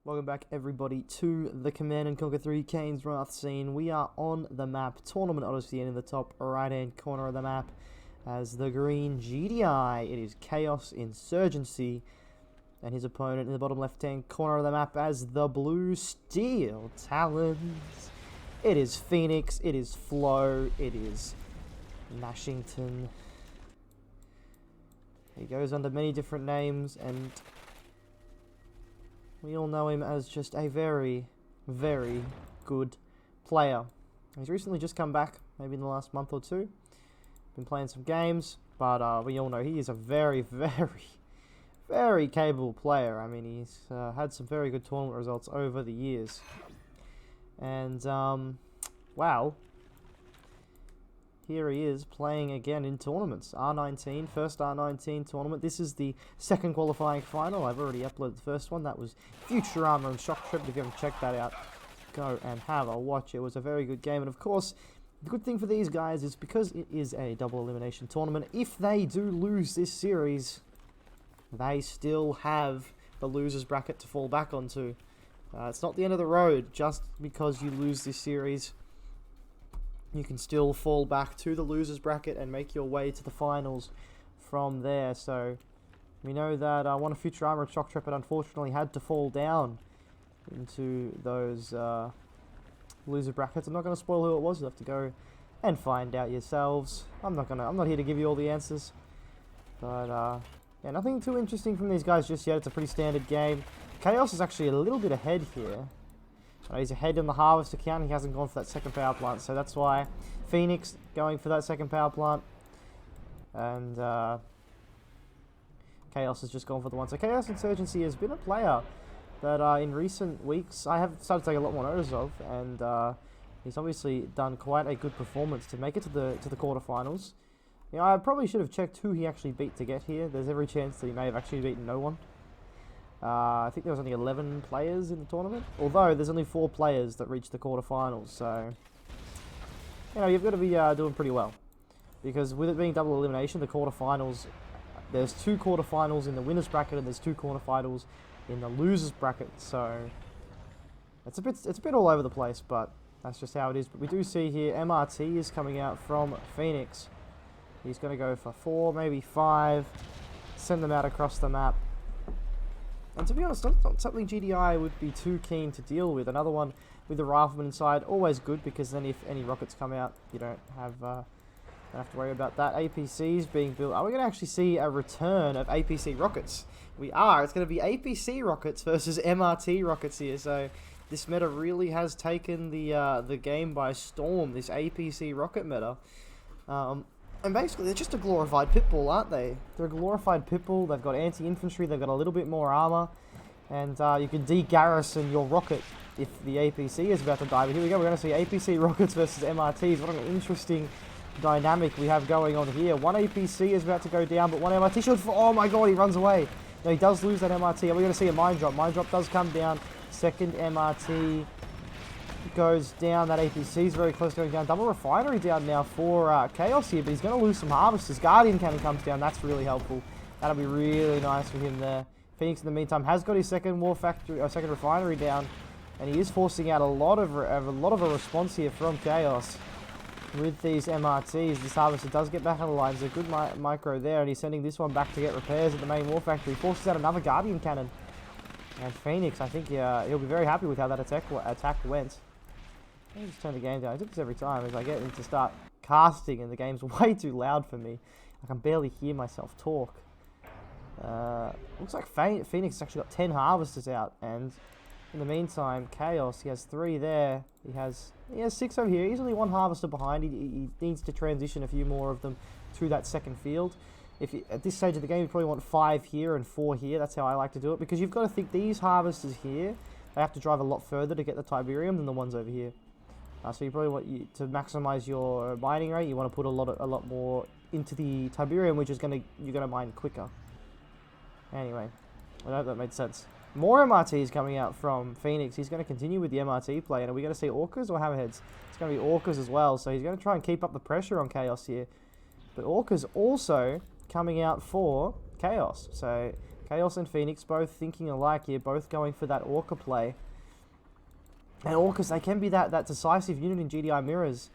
Welcome back, everybody, to the Command & Conquer 3 Kane's Wrath scene. We are on the map, Tournament Odyssey, and in the top right-hand corner of the map, as the green GDI, it is ChaosInsurgency, and his opponent in the bottom left-hand corner of the map as the blue Steel Talons. It is Phoenix, it is Flo, it is Nashington. He goes under many different names, and we all know him as just a very, very good player. He's recently just come back, maybe in the last month or two. Been playing some games, but we all know he is a very, very, very capable player. I mean, he's had some very good tournament results over the years. And, wow. Here he is playing again in tournaments. R19, first R19 tournament. This is the second qualifying final. I've already uploaded the first one. That was Future Armor and Shock Trip. If you haven't checked that out, go and have a watch. It was a very good game. And of course, the good thing for these guys is because it is a double elimination tournament, if they do lose this series, they still have the loser's bracket to fall back onto. It's not the end of the road. Just because you lose this series, you can still fall back to the loser's bracket and make your way to the finals from there. So we know that one of Future Armor and Shock Trip unfortunately had to fall down into those loser brackets. I'm not going to spoil who it was. You'll have to go and find out yourselves. I'm not here to give you all the answers. But yeah, nothing too interesting from these guys just yet. It's a pretty standard game. Chaos is actually a little bit ahead here. He's ahead in the harvest account. He hasn't gone for that second power plant, so that's why Phoenix going for that second power plant, and Chaos has just gone for the one. So ChaosInsurgency has been a player that in recent weeks I have started to take a lot more notice of, and he's obviously done quite a good performance to make it to the quarterfinals. You know, I probably should have checked who he actually beat to get here. There's every chance that he may have actually beaten no one. I think there was only 11 players in the tournament, although there's only 4 players that reached the quarterfinals, so you know, you've got to be doing pretty well, because with it being double elimination, the quarterfinals, there's 2 quarterfinals in the winners bracket and there's 2 quarterfinals in the losers bracket, so it's a bit all over the place, but that's just how it is. But we do see here MRT is coming out from Phoenix. He's going to go for 4, maybe 5, send them out across the map. And to be honest, not something GDI would be too keen to deal with. Another one with the rifleman inside, always good, because then if any rockets come out, you don't have to worry about that. APCs being built. Are we going to actually see a return of APC rockets? We are. It's going to be APC rockets versus MRT rockets here. So this meta really has taken the game by storm. This APC rocket meta. And basically, they're just a glorified pitbull, aren't they? They're a glorified pitbull. They've got anti-infantry. They've got a little bit more armor. And you can de-garrison your rocket if the APC is about to die. But here we go. We're going to see APC rockets versus MRTs. What an interesting dynamic we have going on here. One APC is about to go down, but one MRT should... Oh my god, he runs away. No, he does lose that MRT. Are we going to see a mine drop? Mine drop does come down. Second MRT goes down. That APC is very close to going down. Double refinery down now for Chaos here, but he's going to lose some harvesters. Guardian cannon comes down. That's really helpful. That'll be really nice for him there. Phoenix in the meantime has got his second war factory, or second refinery down, and he is forcing out a lot of a response here from Chaos with these MRTs. This harvester does get back on the lines. A good micro there, and he's sending this one back to get repairs at the main war factory. Forces out another Guardian cannon, and Phoenix, I think he'll be very happy with how that attack went. Let me just turn the game down. I do this every time as I get into start casting and the game's way too loud for me. I can barely hear myself talk. Looks like Phoenix has actually got 10 harvesters out, and in the meantime, Chaos, he has 3 there. He has 6 over here. He's only 1 harvester behind. He needs to transition a few more of them to that second field. At this stage of the game, you probably want 5 here and 4 here. That's how I like to do it, because you've got to think these harvesters here, they have to drive a lot further to get the Tiberium than the ones over here. So you probably want to maximize your mining rate. You want to put a lot more into the Tiberium, which is you're gonna mine quicker. Anyway, I hope that made sense. More MRTs coming out from Phoenix. He's going to continue with the MRT play. And are we going to see Orcas or Hammerheads? It's going to be Orcas as well. So he's going to try and keep up the pressure on Chaos here. But Orcas also coming out for Chaos. So Chaos and Phoenix both thinking alike here, both going for that Orca play. And Orcas, they can be that decisive unit in GDI mirrors.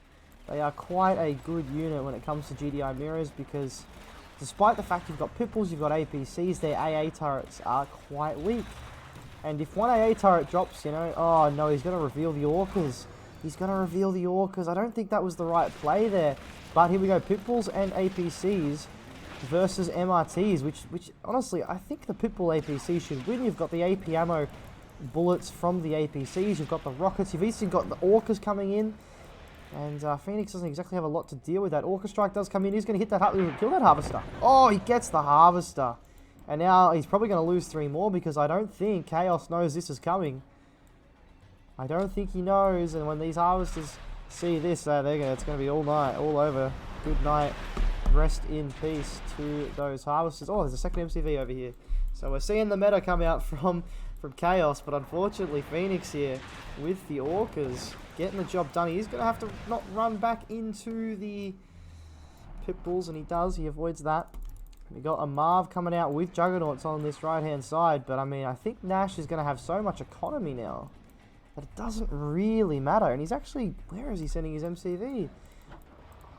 They are quite a good unit when it comes to GDI mirrors because despite the fact you've got Pipples, you've got APCs, their AA turrets are quite weak. And if one AA turret drops, you know, oh no, he's going to reveal the Orcas. He's going to reveal the Orcas. I don't think that was the right play there. But here we go, Pipples and APCs versus MRTs, which honestly, I think the Pitbull APC should win. You've got the AP ammo bullets from the APCs, you've got the rockets, you've even got the Orcas coming in, and Phoenix doesn't exactly have a lot to deal with that. Orca Strike does come in, he's going to hit that, kill that Harvester. Oh, he gets the Harvester. And now he's probably going to lose 3 more because I don't think Chaos knows this is coming. I don't think he knows, and when these Harvesters see this, it's going to be all night, all over. Good night. Rest in peace to those Harvesters. Oh, there's a second MCV over here. So we're seeing the meta come out from Chaos, but unfortunately Phoenix here with the Orcas getting the job done. He's going to have to not run back into the Pitbulls, and he does. He avoids that. We got a Marv coming out with Juggernauts on this right-hand side, but I mean, I think Nash is going to have so much economy now that it doesn't really matter. And he's actually, where is he sending his MCV?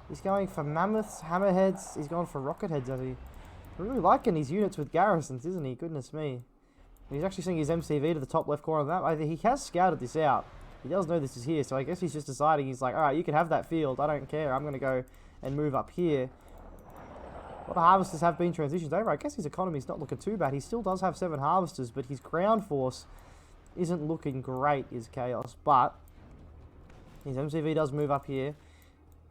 He's going for Mammoths, Hammerheads. He's going for Rocket Heads, has he? Really liking his units with garrisons, isn't he? Goodness me. He's actually sending his MCV to the top left corner of the map. He has scouted this out. He does know this is here, so I guess he's just deciding, he's like, alright, you can have that field. I don't care. I'm going to go and move up here. A lot of Harvesters have been transitioned over. I guess his economy's not looking too bad. He still does have 7 Harvesters, but his ground force isn't looking great, is Chaos. But his MCV does move up here.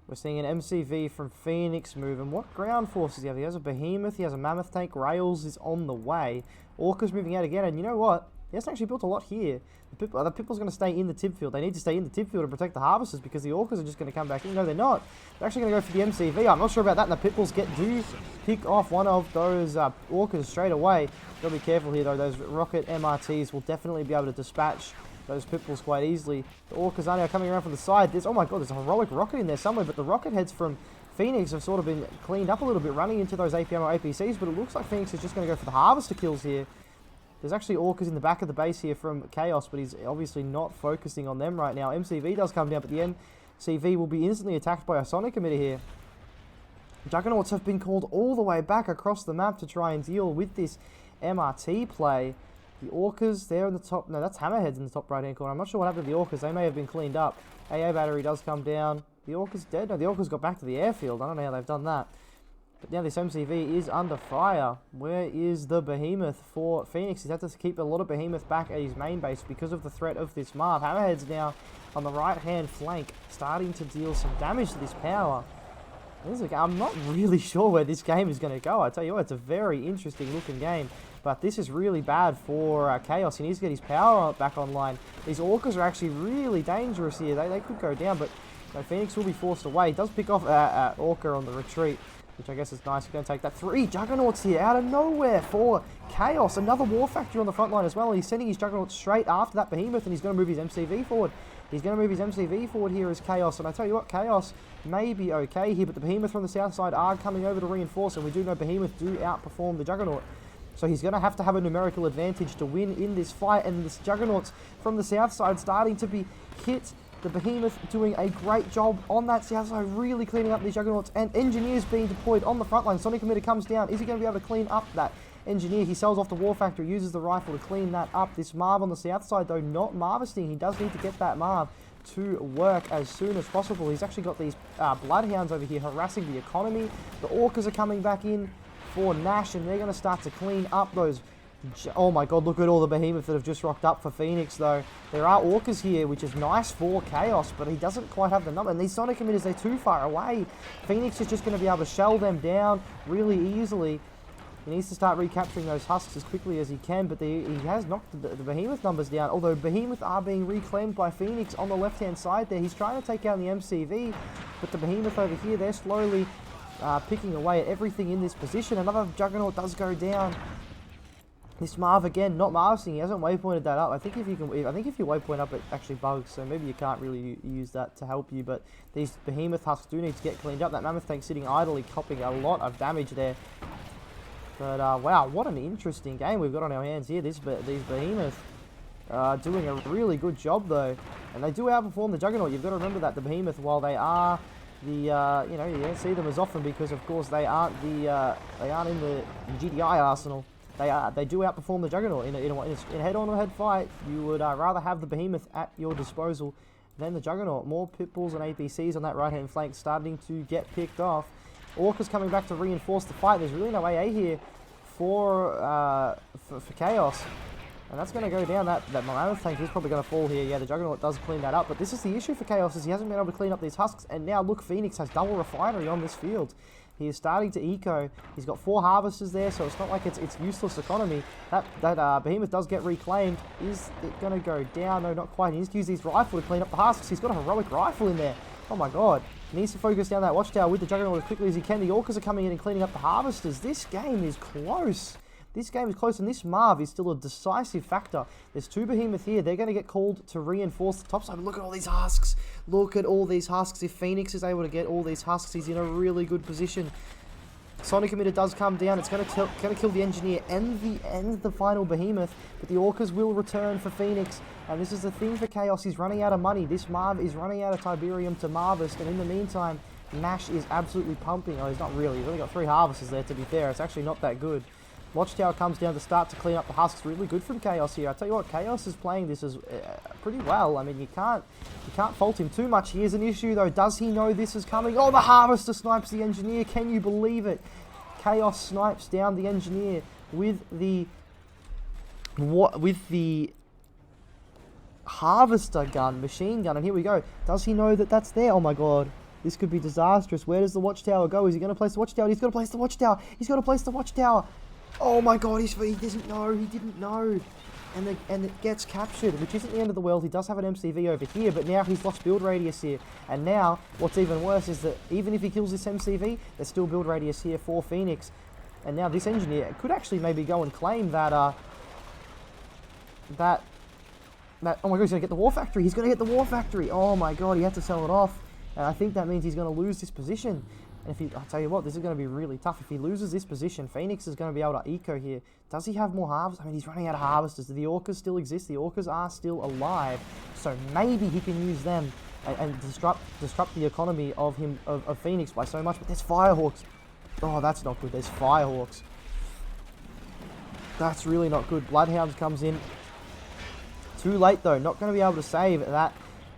We're seeing an MCV from Phoenix move. And what ground force does he have? He has a Behemoth, he has a Mammoth tank, Rails is on the way. Orca's moving out again, and you know what? He hasn't actually built a lot here. The Pitbull's going to stay in the tib field. They need to stay in the tib field and protect the Harvesters because the Orcas are just going to come back in. No, they're not. They're actually going to go for the MCV. I'm not sure about that, and the Pitbulls do pick off one of those Orcas straight away. Got to be careful here, though. Those rocket MRTs will definitely be able to dispatch those Pitbulls quite easily. The Orcas are now coming around from the side. Oh my god, there's a heroic rocket in there somewhere, but the rocket heads from Phoenix have sort of been cleaned up a little bit, running into those APM or APCs, but it looks like Phoenix is just going to go for the Harvester kills here. There's actually Orcas in the back of the base here from Chaos, but he's obviously not focusing on them right now. MCV does come down, but the MCV will be instantly attacked by a Sonic emitter here. Juggernauts have been called all the way back across the map to try and deal with this MRT play. The Orcas, they're in the top. No, that's Hammerheads in the top right-hand corner. I'm not sure what happened to the Orcas. They may have been cleaned up. AA battery does come down. The Orcas dead? No, the Orcas got back to the airfield. I don't know how they've done that. But now this MCV is under fire. Where is the Behemoth for Phoenix? He's had to keep a lot of Behemoth back at his main base because of the threat of this Marv. Hammerhead's now on the right-hand flank, starting to deal some damage to this power. I'm not really sure where this game is going to go. I tell you what, it's a very interesting looking game. But this is really bad for Chaos. He needs to get his power back online. These Orcas are actually really dangerous here. They could go down, but Phoenix will be forced away. He does pick off Orca on the retreat, which I guess is nice. He's going to take that. 3 Juggernauts here out of nowhere for Chaos. Another War Factory on the front line as well. He's sending his Juggernauts straight after that Behemoth, and he's going to move his MCV forward. He's going to move his MCV forward here as Chaos. And I tell you what, Chaos may be okay here, but the Behemoth from the south side are coming over to reinforce, and we do know Behemoth do outperform the Juggernaut. So he's going to have a numerical advantage to win in this fight, and this Juggernauts from the south side starting to be hit. The Behemoth doing a great job on that south side, really cleaning up these Juggernauts, and Engineers being deployed on the front line. Sonic Emitter comes down. Is he going to be able to clean up that Engineer? He sells off the War Factory, uses the rifle to clean that up. This Marv on the south side, though, not Marvesting. He does need to get that Marv to work as soon as possible. He's actually got these Bloodhounds over here harassing the economy. The Orcas are coming back in for Nash, and they're going to start to clean up those. Oh my god, look at all the Behemoth that have just rocked up for Phoenix, though. There are Orcas here, which is nice for Chaos, but he doesn't quite have the number. And these Sonic Emitters, they're too far away. Phoenix is just going to be able to shell them down really easily. He needs to start recapturing those husks as quickly as he can, but he has knocked the Behemoth numbers down, although Behemoth are being reclaimed by Phoenix on the left-hand side there. He's trying to take out the MCV, but the Behemoth over here, they're slowly picking away at everything in this position. Another Juggernaut does go down. This Marv again, not Marving. He hasn't waypointed that up. I think if you waypoint up, it actually bugs. So maybe you can't really use that to help you. But these Behemoth husks do need to get cleaned up. That Mammoth tank sitting idly, copping a lot of damage there. But wow, what an interesting game we've got on our hands here. These behemoths doing a really good job though, and they do outperform the Juggernaut. You've got to remember that the behemoth, while they are the you know, you don't see them as often because of course they aren't in the GDI arsenal. They do outperform the Juggernaut in a head-on-head fight. You would rather have the behemoth at your disposal than the Juggernaut. More pitbulls and APCs on that right-hand flank starting to get picked off. Orca's coming back to reinforce the fight. There's really no AA here for Chaos. And that's going to go down. That Mammoth tank is probably going to fall here. Yeah, the Juggernaut does clean that up. But this is the issue for Chaos, is he hasn't been able to clean up these husks. And now, look, Phoenix has double refinery on this field. He is starting to eco. He's got 4 harvesters there, so it's not like it's useless economy. That behemoth does get reclaimed. Is it going to go down? No, not quite. He needs to use his rifle to clean up the husks. He's got a heroic rifle in there. Oh my god. He needs to focus down that watchtower with the Juggernaut as quickly as he can. The Orcas are coming in and cleaning up the harvesters. This game is close. This game is close, and this Marv is still a decisive factor. There's 2 behemoth here. They're going to get called to reinforce the top side. Look at all these husks. Look at all these husks. If Phoenix is able to get all these husks, he's in a really good position. Sonic Emitter does come down. It's going to kill the Engineer and the final behemoth, but the Orcas will return for Phoenix. And this is the thing for Chaos. He's running out of money. This Marv is running out of Tiberium to harvest, and in the meantime, Nash is absolutely pumping. Oh, he's not really. He's only got 3 harvesters there, to be fair. It's actually not that good. Watchtower comes down to start to clean up the husks. Really good from Chaos here. I tell you what, Chaos is playing this as pretty well. I mean, you can't fault him too much. Here's an issue though. Does he know this is coming? Oh, the Harvester snipes the Engineer. Can you believe it? Chaos snipes down the Engineer with the Harvester gun, machine gun, and here we go. Does he know that that's there? Oh my god. This could be disastrous. Where does the Watchtower go? Is he going to place the Watchtower? He's got to place the Watchtower. He's got to place the Watchtower. Oh my god, he doesn't know. He didn't know. And it gets captured, which isn't the end of the world. He does have an MCV over here, but now he's lost build radius here. And now, what's even worse is that even if he kills this MCV, there's still build radius here for Phoenix. And now this Engineer could actually maybe go and claim that, oh my god, he's going to get the War Factory. He's going to get the War Factory. Oh my god, he had to sell it off. And I think that means he's going to lose this position. And I'll tell you what, this is going to be really tough. If he loses this position, Phoenix is going to be able to eco here. Does he have more harvesters? I mean, he's running out of harvesters. Do the Orcas still exist? The Orcas are still alive. So maybe he can use them and disrupt the economy of Phoenix by so much. But there's Firehawks. Oh, that's not good. There's Firehawks. That's really not good. Bloodhounds comes in. Too late, though. Not going to be able to save that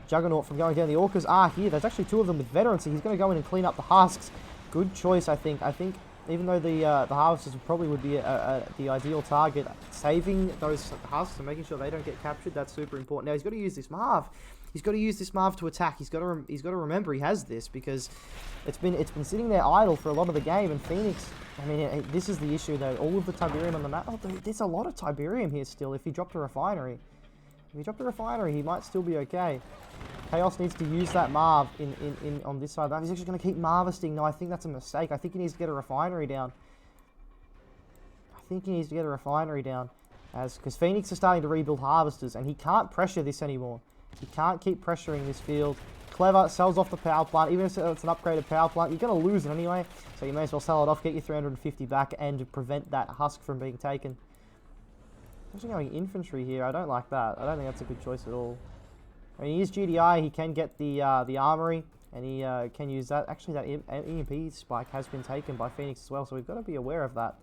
Juggernaut from going down. The Orcas are here. There's actually 2 of them with veterans, so he's going to go in and clean up the husks. Good choice, I think. I think even though the harvesters probably would be the ideal target, saving those husks and making sure they don't get captured, that's super important. Now he's got to use this Marv. He's got to use this Marv to attack. He's got to remember he has this, because it's been sitting there idle for a lot of the game. And Phoenix, I mean, this is the issue though. All of the Tiberium on the map. Oh, there's a lot of Tiberium here still. If he dropped a refinery. If he dropped a refinery, he might still be okay. Chaos needs to use that Marv on this side. He's actually going to keep Marvesting. No, I think that's a mistake. I think he needs to get a refinery down. Because Phoenix is starting to rebuild harvesters, and he can't pressure this anymore. He can't keep pressuring this field. Clever sells off the power plant. Even if it's an upgraded power plant, you're going to lose it anyway. So you may as well sell it off, get your 350 back, and prevent that husk from being taken. Actually going infantry here, I don't like that. I don't think that's a good choice at all. I mean, he is GDI, he can get the armory, and he can use that. Actually, that EMP spike has been taken by Phoenix as well, so we've got to be aware of that.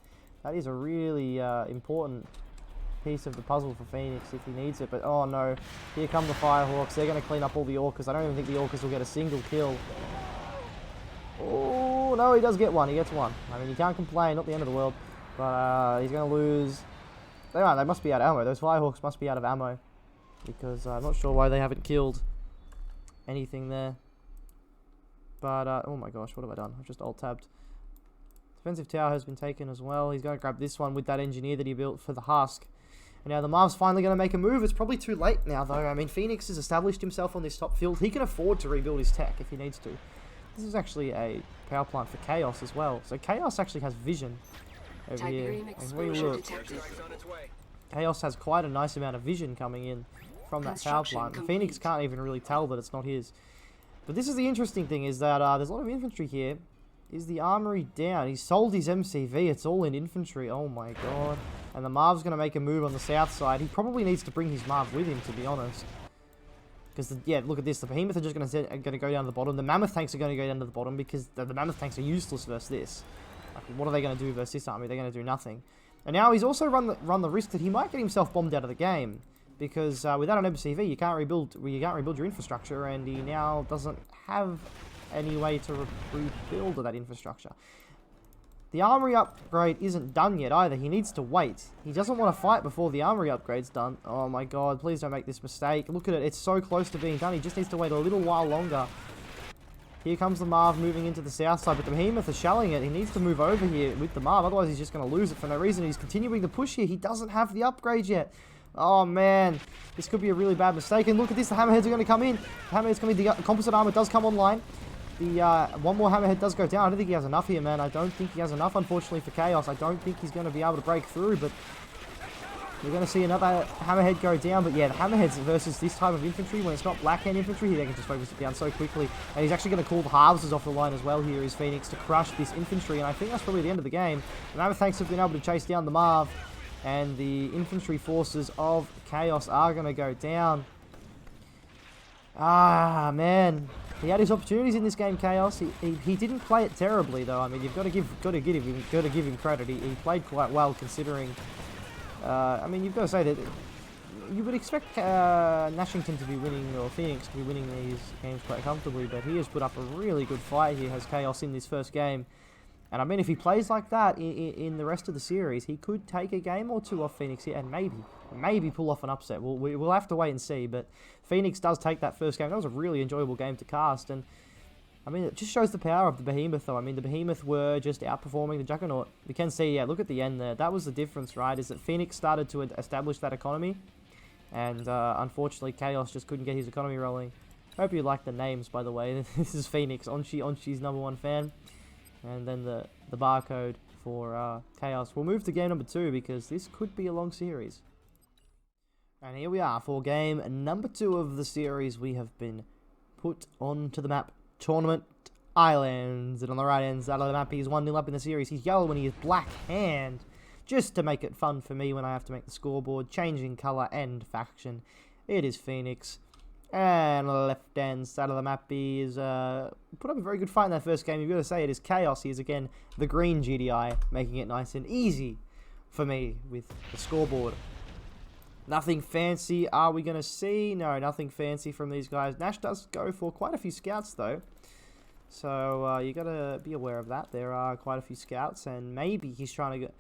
That is a really important piece of the puzzle for Phoenix if he needs it. But oh no, here come the Firehawks. They're going to clean up all the Orcas. I don't even think the Orcas will get a single kill. Oh no, he does get one. He gets one. I mean, you can't complain, not the end of the world. But he's going to lose. They must be out of ammo. Those Firehawks must be out of ammo, because I'm not sure why they haven't killed anything there. But, oh my gosh, what have I done? I've just alt-tabbed. Defensive tower has been taken as well. He's going to grab this one with that Engineer that he built for the husk. And now the Marv's finally going to make a move. It's probably too late now, though. I mean, Phoenix has established himself on this top field. He can afford to rebuild his tech if he needs to. This is actually a power plant for Chaos as well. So Chaos actually has vision over here. And we look, Chaos has quite a nice amount of vision coming in from that power plant. And Phoenix can't even really tell that it's not his. But this is the interesting thing, is that there's a lot of infantry here. Is the armory down? He sold his MCV. It's all in infantry. Oh my god. And the Marv's going to make a move on the south side. He probably needs to bring his Marv with him, to be honest. Because, yeah, look at this. The Behemoth are just going to go down to the bottom. The Mammoth tanks are going to go down to the bottom because the Mammoth tanks are useless versus this. Like, what are they going to do versus this army? They're going to do nothing. And now he's also run the risk that he might get himself bombed out of the game. Because without an MCV, you can't rebuild your infrastructure, and he now doesn't have any way to rebuild that infrastructure. The armory upgrade isn't done yet either. He needs to wait. He doesn't want to fight before the armory upgrade's done. Oh my god, please don't make this mistake. Look at it, it's so close to being done. He just needs to wait a little while longer. Here comes the Marv moving into the south side, but the Behemoth is shelling it. He needs to move over here with the Marv, otherwise he's just going to lose it for no reason. He's continuing to push here. He doesn't have the upgrade yet. Oh man, this could be a really bad mistake. And look at this, the Hammerheads are going to come in. The Hammerhead's coming, the composite armor does come online. The one more Hammerhead does go down. I don't think he has enough here, man. I don't think he has enough, unfortunately, for Chaos. I don't think he's going to be able to break through, but we're going to see another Hammerhead go down. But yeah, the Hammerheads versus this type of infantry, when it's not Black Hand infantry, they can just focus it down so quickly. And he's actually going to call the Harvesters off the line as well here, is Phoenix, to crush this infantry. And I think that's probably the end of the game. The Mammoth tanks have been able to chase down the Marv, and the infantry forces of Chaos are going to go down. Ah, man. He had his opportunities in this game, Chaos. He didn't play it terribly, though. I mean, you've got to give him credit. He played quite well, considering. I mean, you've got to say that you would expect Nashington to be winning, or Phoenix to be winning these games quite comfortably, but he has put up a really good fight here, has Chaos, in this first game. And I mean, if he plays like that in the rest of the series, he could take a game or two off Phoenix here, and maybe pull off an upset. We'll have to wait and see, but Phoenix does take that first game. That was a really enjoyable game to cast, and I mean, it just shows the power of the Behemoth, though. I mean, the Behemoth were just outperforming the Juggernaut. We can see, yeah, look at the end there. That was the difference, right, is that Phoenix started to establish that economy, and unfortunately, Chaos just couldn't get his economy rolling. Hope you like the names, by the way. This is Phoenix, Onchi's #1 fan. And then the barcode for Chaos. We'll move to game number 2 because this could be a long series. And here we are for game number 2 of the series. We have been put onto the map, Tournament Islands. And on the right hand side of the map, he's 1-0 up in the series. He's yellow and he is Black Hand. Just to make it fun for me when I have to make the scoreboard, changing colour and faction. It is Phoenix. And on the left-hand side of the map, he is put up a very good fight in that first game. You've got to say it is Chaos. He is, again, the green GDI, making it nice and easy for me with the scoreboard. Nothing fancy are we going to see? No, nothing fancy from these guys. Nash does go for quite a few scouts, though. So you got to be aware of that. There are quite a few scouts, and maybe he's trying to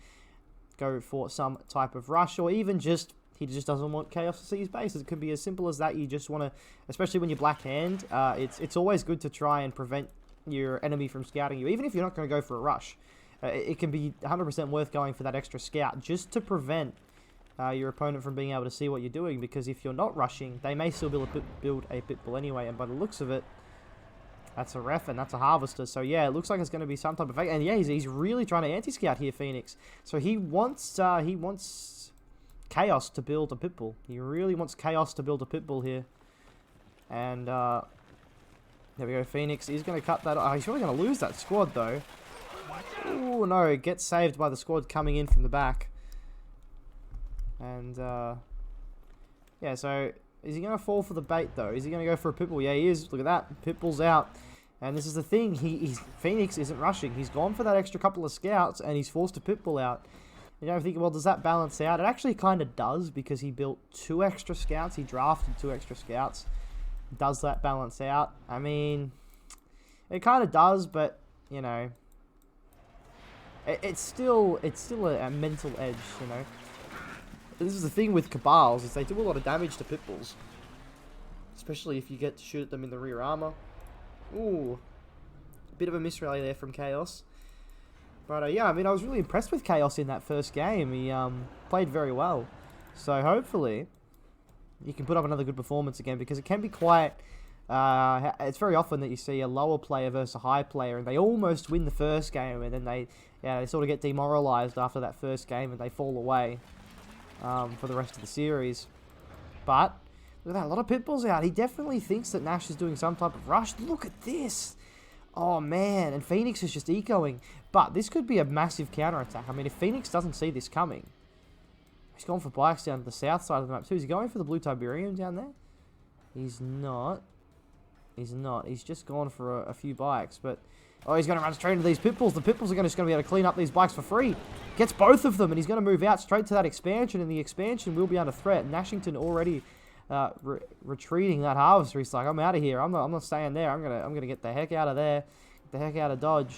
go for some type of rush, or even just... he just doesn't want Chaos to see his bases. It could be as simple as that. You just want to, especially when you're Black Hand, it's always good to try and prevent your enemy from scouting you, even if you're not going to go for a rush. It can be 100% worth going for that extra scout, just to prevent your opponent from being able to see what you're doing, because if you're not rushing, they may still build a Pitbull anyway, and by the looks of it, that's a ref, and that's a Harvester. So yeah, it looks like it's going to be some type of fake. And yeah, he's really trying to anti-scout here, Phoenix. So he wants Chaos to build a Pitbull. He really wants Chaos to build a Pitbull here. And there we go. Phoenix is going to cut that. Oh, he's really going to lose that squad, though. Oh, no. It gets saved by the squad coming in from the back. And, yeah, so is he going to fall for the bait, though? Is he going to go for a Pitbull? Yeah, he is. Look at that. Pitbull's out. And this is the thing. Phoenix isn't rushing. He's gone for that extra couple of scouts, and he's forced a Pitbull out. You know, thinking, well, does that balance out? It actually kind of does, because he built 2 extra scouts. He drafted 2 extra scouts. Does that balance out? I mean, it kind of does, but, you know, it's still a mental edge, you know. This is the thing with Cabals, is they do a lot of damage to Pitbulls. Especially if you get to shoot at them in the rear armor. Ooh, a bit of a misrally there from Chaos. But yeah, I mean, I was really impressed with Chaos in that first game. He played very well. So hopefully, you can put up another good performance again, because it can be quite... it's very often that you see a lower player versus a high player, and they almost win the first game, and then they sort of get demoralized after that first game, and they fall away for the rest of the series. But, look at that, a lot of Pitbulls out. He definitely thinks that Nash is doing some type of rush. Look at this! Oh, man. And Phoenix is just ecoing. But this could be a massive counterattack. I mean, if Phoenix doesn't see this coming... He's gone for bikes down to the south side of the map, too. Is he going for the blue Tiberium down there? He's not. He's not. He's just gone for a few bikes. But... Oh, he's going to run straight into these Pitbulls. The Pitbulls are just going to be able to clean up these bikes for free. Gets both of them, and he's going to move out straight to that expansion, and the expansion will be under threat. Nashington already retreating that harvester. He's like, I'm out of here. I'm not staying there. I'm gonna get the heck out of there. Get the heck out of Dodge.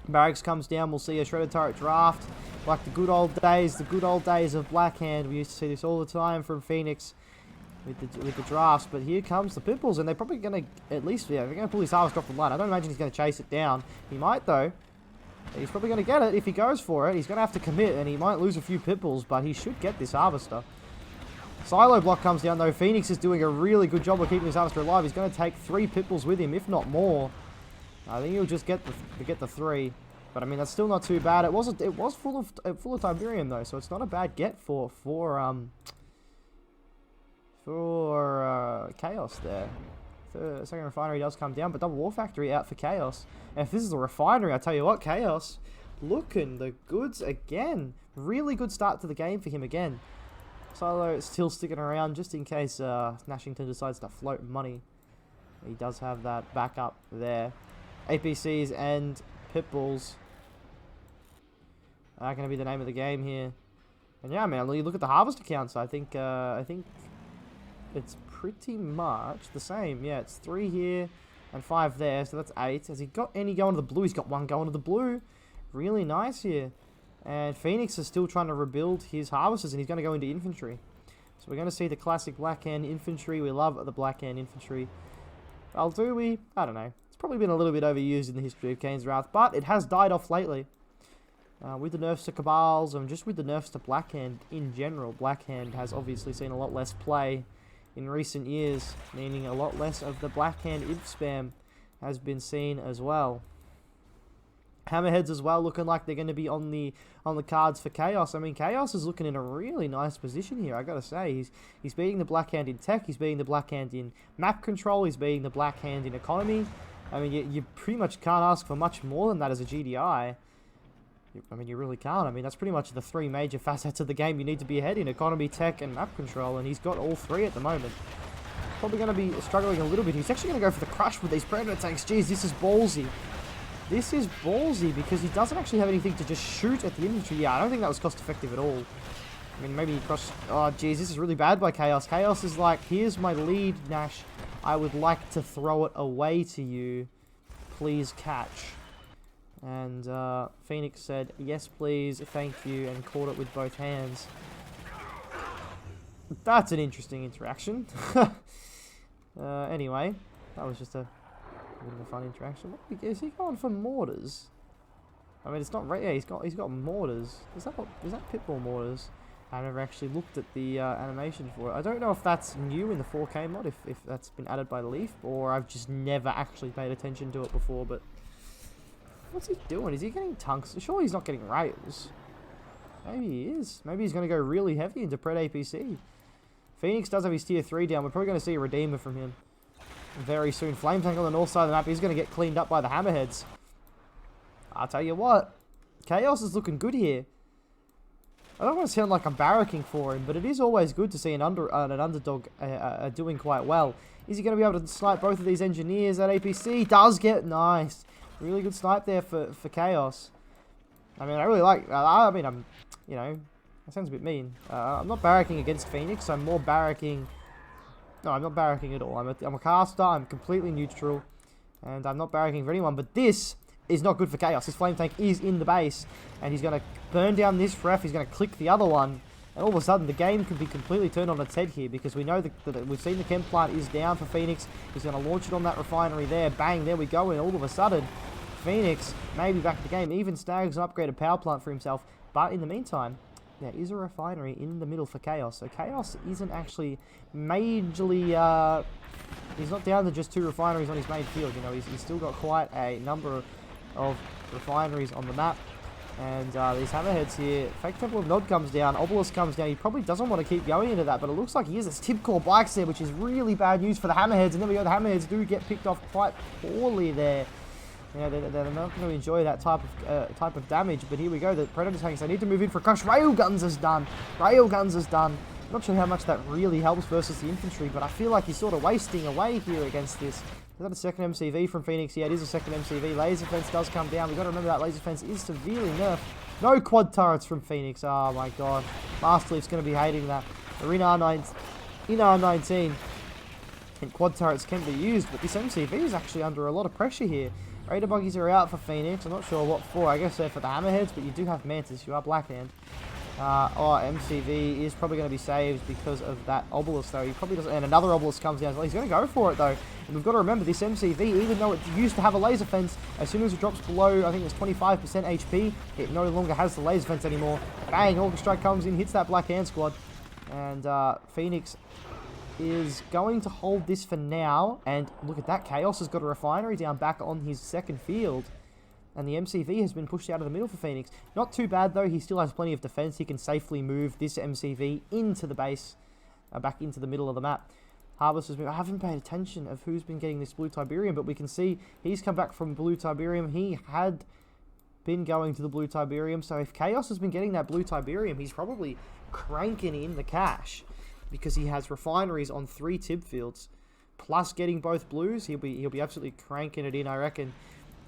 Barracks comes down. We'll see a Shredder Turret draft. Like the good old days of Blackhand. We used to see this all the time from Phoenix with the drafts. But here comes the Pitbulls, and they're probably going to, at least, yeah, they're going to pull his harvest off the line. I don't imagine he's going to chase it down. He might, though. He's probably going to get it if he goes for it. He's going to have to commit, and he might lose a few Pitbulls, but he should get this harvester. Silo block comes down, though. Phoenix is doing a really good job of keeping his harvester alive. He's going to take 3 Pitbulls with him, if not more. I think he'll just get the 3. But I mean, that's still not too bad. It was full of Tiberium though, so it's not a bad get for Chaos there. The second refinery does come down, but double war factory out for Chaos. And if this is a refinery, I tell you what, Chaos looking the goods again. Really good start to the game for him again. Silo still sticking around just in case Nashington decides to float money. He does have that backup there. APCs and Pitbulls are going to be the name of the game here. And yeah, man, you look at the harvest accounts. I think it's pretty much the same. Yeah, it's 3 here and 5 there, so that's 8. Has he got any going to the blue? He's got 1 going to the blue. Really nice here. And Phoenix is still trying to rebuild his harvesters, and he's going to go into infantry. So we're going to see the classic Blackhand infantry. We love the Blackhand infantry. Well, do we? I don't know. It's probably been a little bit overused in the history of Kane's Wrath, but it has died off lately. With the nerfs to Cabals and just with the nerfs to Blackhand in general, Blackhand has obviously seen a lot less play in recent years, meaning a lot less of the Blackhand inf spam has been seen as well. Hammerheads as well, looking like they're going to be on the cards for Chaos. I mean, Chaos is looking in a really nice position here, I gotta say. He's beating the Blackhand in tech, he's beating the Blackhand in map control, he's beating the Blackhand in economy. I mean, you pretty much can't ask for much more than that as a GDI. I mean, you really can't. I mean, that's pretty much the 3 major facets of the game you need to be ahead in: economy, tech, and map control, and he's got all 3 at the moment. Probably going to be struggling a little bit. He's actually going to go for the crush with these Predator tanks. Jeez, this is ballsy. This is ballsy because he doesn't actually have anything to just shoot at the infantry. Yeah, I don't think that was cost effective at all. I mean, maybe he crossed... Oh, jeez, this is really bad by Chaos. Chaos is like, here's my lead, Nash. I would like to throw it away to you. Please catch. And Phoenix said, yes, please, thank you, and caught it with both hands. That's an interesting interaction. Anyway, that was just a bit of a fun interaction. Is he going for mortars? I mean, it's not right. Yeah, he's got mortars. Is that Pitbull mortars? I never actually looked at the animation for it. I don't know if that's new in the 4K mod, if that's been added by Leaf, or I've just never actually paid attention to it before. But what's he doing? Is he getting tunks? Surely he's not getting rails. Maybe he is. Maybe he's going to go really heavy into Pred APC. Phoenix does have his tier 3 down. We're probably going to see a Redeemer from him very soon. Flame Tank on the north side of the map. He's going to get cleaned up by the Hammerheads. I'll tell you what. Chaos is looking good here. I don't want to sound like I'm barracking for him, but it is always good to see an underdog doing quite well. Is he going to be able to snipe both of these engineers at APC? Does get nice. Really good snipe there for Chaos. I mean, I really like... I'm, you know... That sounds a bit mean. I'm not barracking against Phoenix. I'm more barracking... No, I'm not barracking at all. I'm a caster. I'm completely neutral. And I'm not barracking for anyone. But this is not good for Chaos. His Flame Tank is in the base. And he's going to burn down this ref. He's going to click the other one. And all of a sudden, the game could be completely turned on its head here. Because we know that we've seen the chem plant is down for Phoenix. He's going to launch it on that refinery there. Bang, there we go. And all of a sudden, Phoenix may be back in the game. Even snags an upgraded power plant for himself. But in the meantime, there is a refinery in the middle for Chaos. So Chaos isn't actually majorly... he's not down to just 2 refineries on his main field. You know, he's still got quite a number of refineries on the map. And these Hammerheads here... Fake Temple of Nod comes down. Obelisk comes down. He probably doesn't want to keep going into that, but it looks like he is. It's Tip Core Bikes there, which is really bad news for the Hammerheads. And then we go, the Hammerheads do get picked off quite poorly there You know, they're not going to enjoy that type of damage. But here we go. The Predator tanks, they need to move in for a crush. Railguns is done. Railguns is done. Not sure how much that really helps versus the infantry, but I feel like he's sort of wasting away here against this. Is that a second MCV from Phoenix? Yeah, it is a second MCV. Laser fence does come down. We've got to remember that laser fence is severely nerfed. No quad turrets from Phoenix. Oh my god. Master Leaf's going to be hating that. They're in R19. And quad turrets can be used, but this MCV is actually under a lot of pressure here. Raider buggies are out for Phoenix. I'm not sure what for. I guess they're for the hammerheads, but you do have Mantis. You are Blackhand. MCV is probably going to be saved because of that obelisk, though. He probably doesn't. And another obelisk comes down as well. He's going to go for it, though. And we've got to remember this MCV, even though it used to have a laser fence, as soon as it drops below, I think it's 25% HP, it no longer has the laser fence anymore. Bang! Orca Strike comes in, hits that Black Hand squad, and Phoenix is going to hold this for now. And look at that, Chaos has got a refinery down back on his second field. And the MCV has been pushed out of the middle for Phoenix. Not too bad, though. He still has plenty of defense. He can safely move this MCV into the base, back into the middle of the map. Harvest has been... I haven't paid attention of who's been getting this Blue Tiberium, but we can see he's come back from Blue Tiberium. He had been going to the Blue Tiberium, so if Chaos has been getting that Blue Tiberium, he's probably cranking in the cash because he has refineries on 3 Tib fields, plus getting both blues. He'll be absolutely cranking it in, I reckon.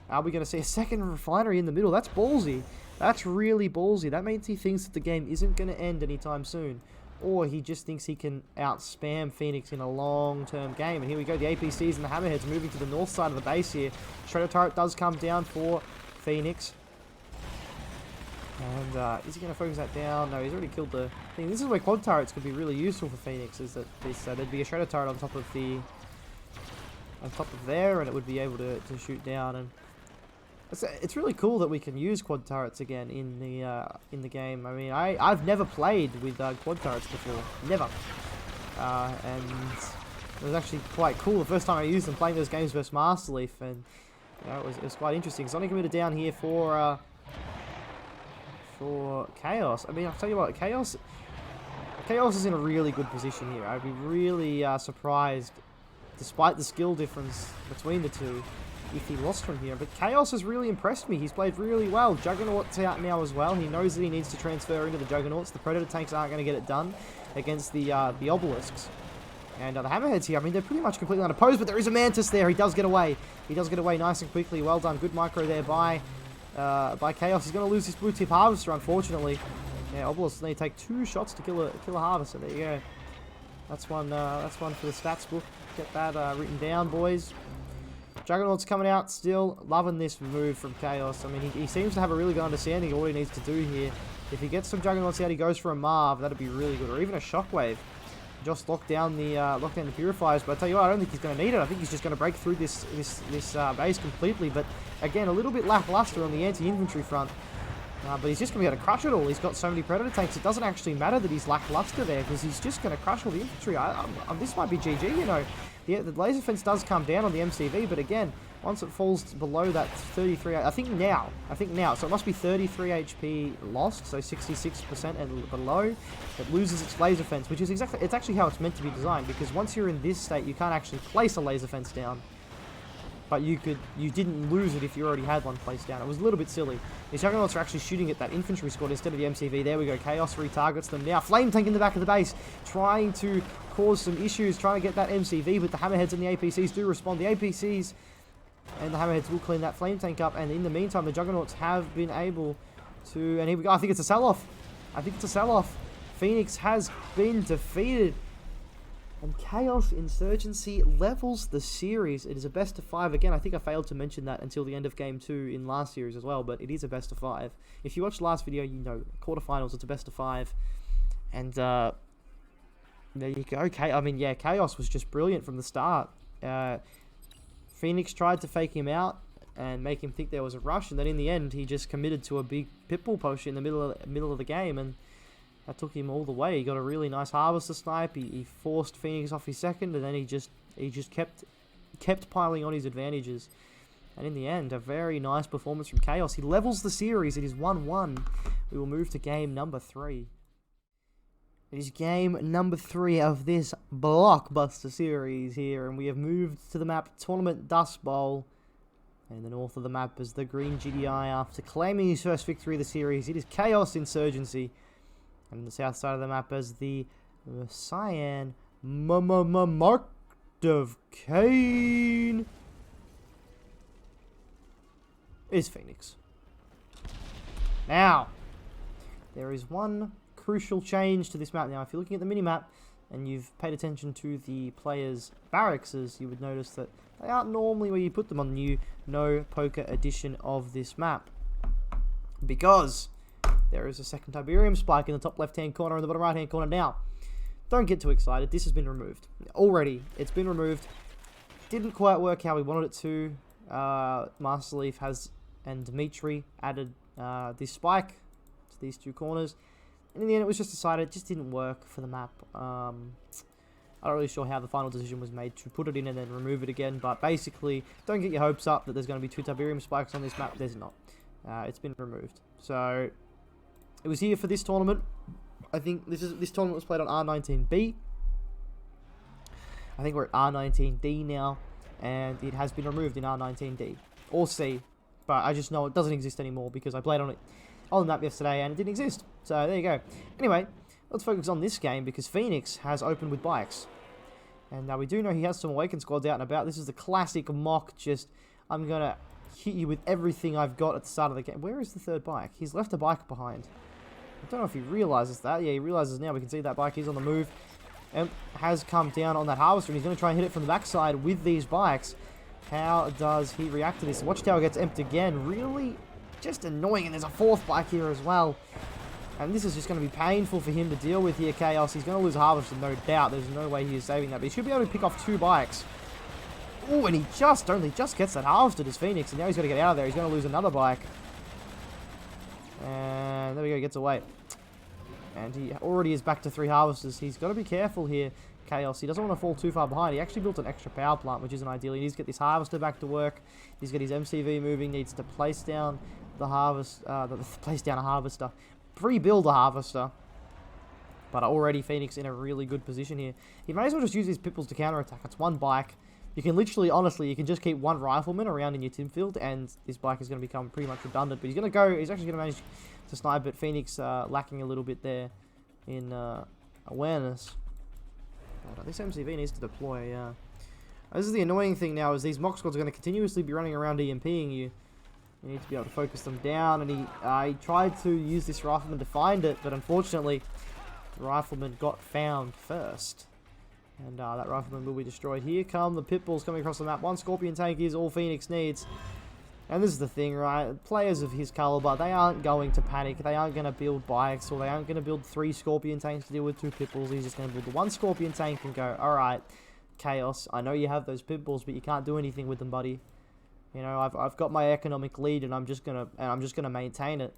Are we going to see a second refinery in the middle? That's ballsy. That's really ballsy. That means he thinks that the game isn't going to end anytime soon. Or he just thinks he can out-spam Phoenix in a long-term game. And here we go. The APCs and the Hammerheads moving to the north side of the base here. Shredder turret does come down for Phoenix. And is he going to focus that down? No, he's already killed the thing. This is where quad turrets could be really useful for Phoenix. Is that there'd be a Shredder turret on top of there, and it would be able to shoot down. And it's really cool that we can use quad turrets again in the game. I mean, I've never played with quad turrets before, never, and it was actually quite cool the first time I used them playing those games versus Master Leaf, and you know, it was quite interesting. Sonic emitter down here for Chaos. I mean, I'll tell you what, Chaos is in a really good position here. I'd be really surprised, despite the skill difference between the two, if he lost from here. But Chaos has really impressed me. He's played really well. Juggernaut's out now as well. He knows that he needs to transfer into the Juggernauts. The Predator tanks aren't going to get it done against the obelisks. And the Hammerheads here, I mean, they're pretty much completely unopposed, but there is a Mantis there. He does get away. He does get away nice and quickly. Well done. Good micro there by Chaos. He's going to lose his blue tip harvester, unfortunately. Yeah, obelisks need to take 2 shots to kill a harvester. There you go. That's one for the stats book. Get that written down, boys. Juggernaut's coming out still. Loving this move from Chaos. I mean, he seems to have a really good understanding of what he needs to do here. If he gets some Juggernauts out, he goes for a Marv. That'd be really good. Or even a Shockwave. Just lock down the Purifiers. But I tell you what, I don't think he's going to need it. I think he's just going to break through this base completely. But again, a little bit lackluster on the anti-infantry front. But he's just going to be able to crush it all. He's got so many Predator tanks. It doesn't actually matter that he's lackluster there, because he's just going to crush all the infantry. This might be GG, you know. Yeah, the laser fence does come down on the MCV, but again, once it falls below that 33, I think now, so it must be 33 HP lost, so 66% and below, it loses its laser fence, which is it's actually how it's meant to be designed, because once you're in this state, you can't actually place a laser fence down. But you didn't lose it if you already had one placed down. It was a little bit silly. These Juggernauts are actually shooting at that infantry squad instead of the MCV. There we go. Chaos retargets them now. Flame Tank in the back of the base, trying to cause some issues, trying to get that MCV, but the Hammerheads and the APCs do respond. The APCs and the Hammerheads will clean that Flame Tank up, and in the meantime, the Juggernauts have been able to... And here we go. I think it's a sell-off. Phoenix has been defeated. And ChaosInsurgency levels the series. It is a best of 5. Again, I think I failed to mention that until the end of Game 2 in last series as well, but it is a best of 5. If you watched the last video, you know, quarterfinals, it's a best of 5. And there you go. I mean, yeah, Chaos was just brilliant from the start. Phoenix tried to fake him out and make him think there was a rush, and then in the end, he just committed to a big pitbull potion in the middle of the game, and that took him all the way. He got a really nice harvester snipe. He forced Phoenix off his second, and then he just kept piling on his advantages. And in the end, a very nice performance from Chaos. He levels the series. It is 1-1. We will move to game number 3. It is game number 3 of this blockbuster series here, and we have moved to the map Tournament Dust Bowl. And in the north of the map is the green GDI after claiming his first victory of the series. It is ChaosInsurgency. And in the south side of the map is the cyan Mark of Kane is Phoenix. Now, there is one crucial change to this map. Now, if you're looking at the mini-map and you've paid attention to the players' barracks, you would notice that they aren't normally where you put them on the new No Poker edition of this map. Because there is a second Tiberium spike in the top left-hand corner and the bottom right-hand corner. Now, don't get too excited. This has been removed. Already, it's been removed. Didn't quite work how we wanted it to. Master Leaf has, and Dimitri added this spike to these two corners. And in the end, it was just decided it just didn't work for the map. I'm not really sure how the final decision was made to put it in and then remove it again. But basically, don't get your hopes up that there's going to be two Tiberium spikes on this map. There's not. It's been removed. So, it was here for this tournament. I think this tournament was played on R19B. I think we're at R19D now. And it has been removed in R19D. Or C. But I just know it doesn't exist anymore because I played on it on the map yesterday and it didn't exist. So there you go. Anyway, let's focus on this game because Phoenix has opened with bikes. And now we do know he has some Awakened squads out and about. This is the classic mock, just I'm going to hit you with everything I've got at the start of the game. Where is the third bike? He's left a bike behind. I don't know if he realizes that. Yeah, he realizes now. We can see that bike is on the move. And has come down on that harvester and he's going to try and hit it from the backside with these bikes. How does he react to this? Watchtower gets emptied again. Really just annoying. And there's a fourth bike here as well. And this is just going to be painful for him to deal with here, Chaos. He's going to lose harvester, no doubt. There's no way he is saving that. But he should be able to pick off two bikes. Oh, and he just gets that harvested as Phoenix. And now he's got to get out of there. He's going to lose another bike. And there we go. He gets away. And he already is back to 3 harvesters. He's got to be careful here, Chaos. He doesn't want to fall too far behind. He actually built an extra power plant, which isn't ideal. He needs to get this harvester back to work. He's got his MCV moving. Needs to place down the harvester. Pre-build a harvester. But already Phoenix in a really good position here. He may as well just use his Pipples to counterattack. It's one bike. You can literally, honestly, you can just keep one rifleman around in your team field, and this bike is going to become pretty much redundant. But he's going to go, he's actually going to manage to snipe, but Phoenix lacking a little bit there in awareness. This MCV needs to deploy, yeah. This is the annoying thing now, is these mock squads are going to continuously be running around EMPing you. You need to be able to focus them down, and he tried to use this rifleman to find it, but unfortunately, the rifleman got found first. And that rifleman will be destroyed. Here come the Pitbulls coming across the map. One Scorpion tank is all Phoenix needs. And this is the thing, right? Players of his caliber, they aren't going to panic. They aren't going to build bikes, or they aren't going to build 3 Scorpion tanks to deal with 2 Pitbulls. He's just going to build the 1 Scorpion tank and go, alright, Chaos, I know you have those Pitbulls, but you can't do anything with them, buddy. You know, I've got my economic lead, and I'm just gonna maintain it.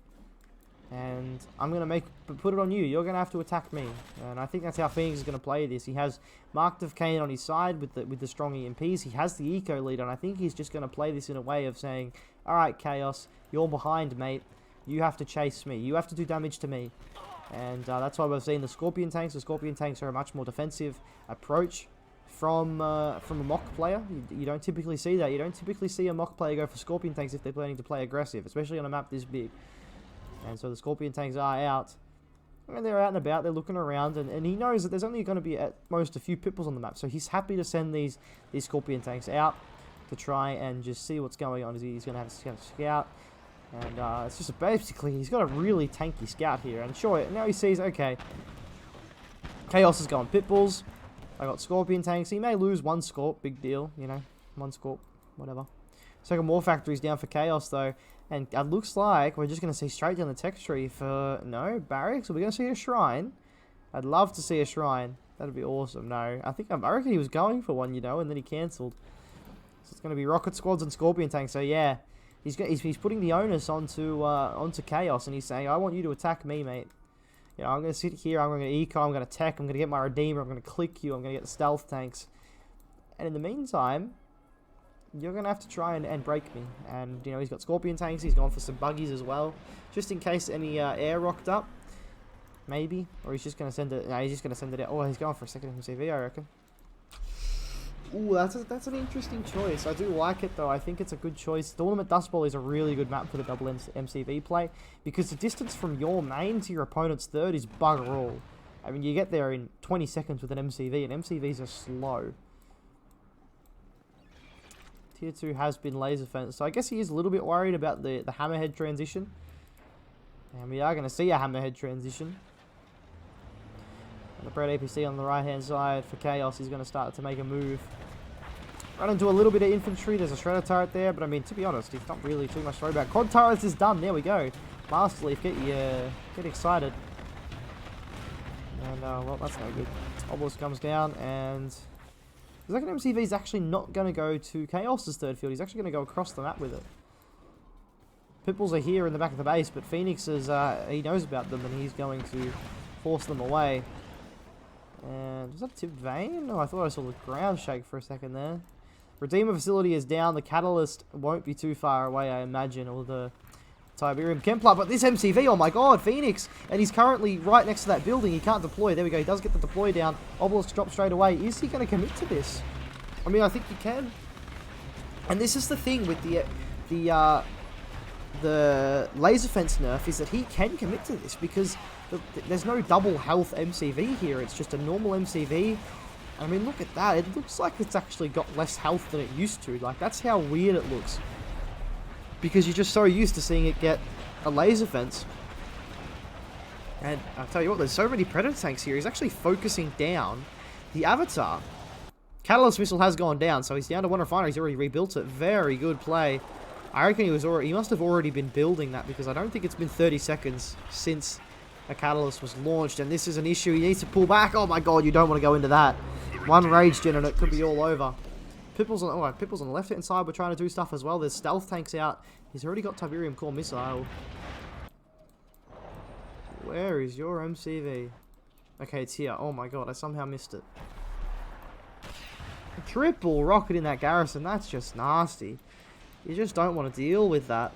And I'm going to put it on you. You're going to have to attack me. And I think that's how Phoenix is going to play this. He has Mark of Kane on his side with the strong EMPs. He has the eco lead, and I think he's just going to play this in a way of saying, alright, Chaos, you're behind, mate. You have to chase me. You have to do damage to me. And that's why we've seen the Scorpion tanks. The Scorpion tanks are a much more defensive approach from a mock player. You don't typically see that. You don't typically see a mock player go for Scorpion tanks if they're planning to play aggressive, especially on a map this big. And so the Scorpion tanks are out. And they're out and about, they're looking around, and he knows that there's only going to be at most a few Pitbulls on the map. So he's happy to send these Scorpion tanks out to try and just see what's going on. He's going to have a scout. And it's just basically, he's got a really tanky scout here. And sure, now he sees, okay, Chaos is going Pitbulls. I got Scorpion tanks. He may lose 1 Scorp, big deal, you know, 1 Scorp, whatever. Second War Factory's down for Chaos, though. And it looks like we're just going to see straight down the text tree for, no, barracks? Are we going to see a shrine? I'd love to see a shrine. That'd be awesome. No, I reckon he was going for one, you know, and then he cancelled. So it's going to be rocket squads and Scorpion tanks. So yeah, he's putting the onus onto Chaos, and he's saying, I want you to attack me, mate. You know, I'm going to sit here, I'm going to eco, I'm going to tech, I'm going to get my Redeemer, I'm going to click you, I'm going to get the stealth tanks. And in the meantime, you're going to have to try and break me. And, you know, he's got Scorpion tanks. He's gone for some buggies as well. Just in case any air rocked up. Maybe. Or he's just going to send it. No, he's just going to send it out. Oh, he's going for a second MCV, I reckon. Ooh, that's an interesting choice. I do like it though. I think it's a good choice. Tournament Dust Bowl is a really good map for the double MCV play because the distance from your main to your opponent's third is bugger all. I mean, you get there in 20 seconds with an MCV, and MCVs are slow. Tier 2 has been laser fenced, so I guess he is a little bit worried about the hammerhead transition. And we are going to see a hammerhead transition. And the Brett APC on the right hand side for Chaos is going to start to make a move. Run into a little bit of infantry. There's a shredder turret there, but I mean, to be honest, it's not really too much to worry about. Quad turrets is done. There we go. Master Leaf, get excited. And well, that's no good. Obelisk comes down, and the second MCV is actually not going to go to Chaos's third field. He's actually going to go across the map with it. Pipples are here in the back of the base, but Phoenix is he knows about them, and he's going to force them away. And was that tipped vein? Oh, I thought I saw the ground shake for a second there. Redeemer facility is down. The catalyst won't be too far away, I imagine, or the Tiberium Kempler. But this MCV, oh my god, Phoenix! And he's currently right next to that building. He can't deploy. There we go. He does get the deploy down. Obelisk drops straight away. Is he going to commit to this? I mean, I think he can. And this is the thing with the laser fence nerf, is that he can commit to this because there's no double health MCV here. It's just a normal MCV. I mean, look at that. It looks like it's actually got less health than it used to. Like, that's how weird it looks. Because you're just so used to seeing it get a laser fence. And I'll tell you what, there's so many Predator tanks here. He's actually focusing down the Avatar. Catalyst missile has gone down, so he's down to one refinery. He's already rebuilt it. Very good play. I reckon he must have already been building that, because I don't think it's been 30 seconds since a catalyst was launched, and this is an issue. He needs to pull back. Oh my god, you don't want to go into that. One rage gen and it could be all over. Pipples on the left hand side. We're trying to do stuff as well. There's stealth tanks out. He's already got Tiberium Core missile. Where is your MCV? Okay, it's here. Oh my god, I somehow missed it. A triple rocket in that garrison. That's just nasty. You just don't want to deal with that.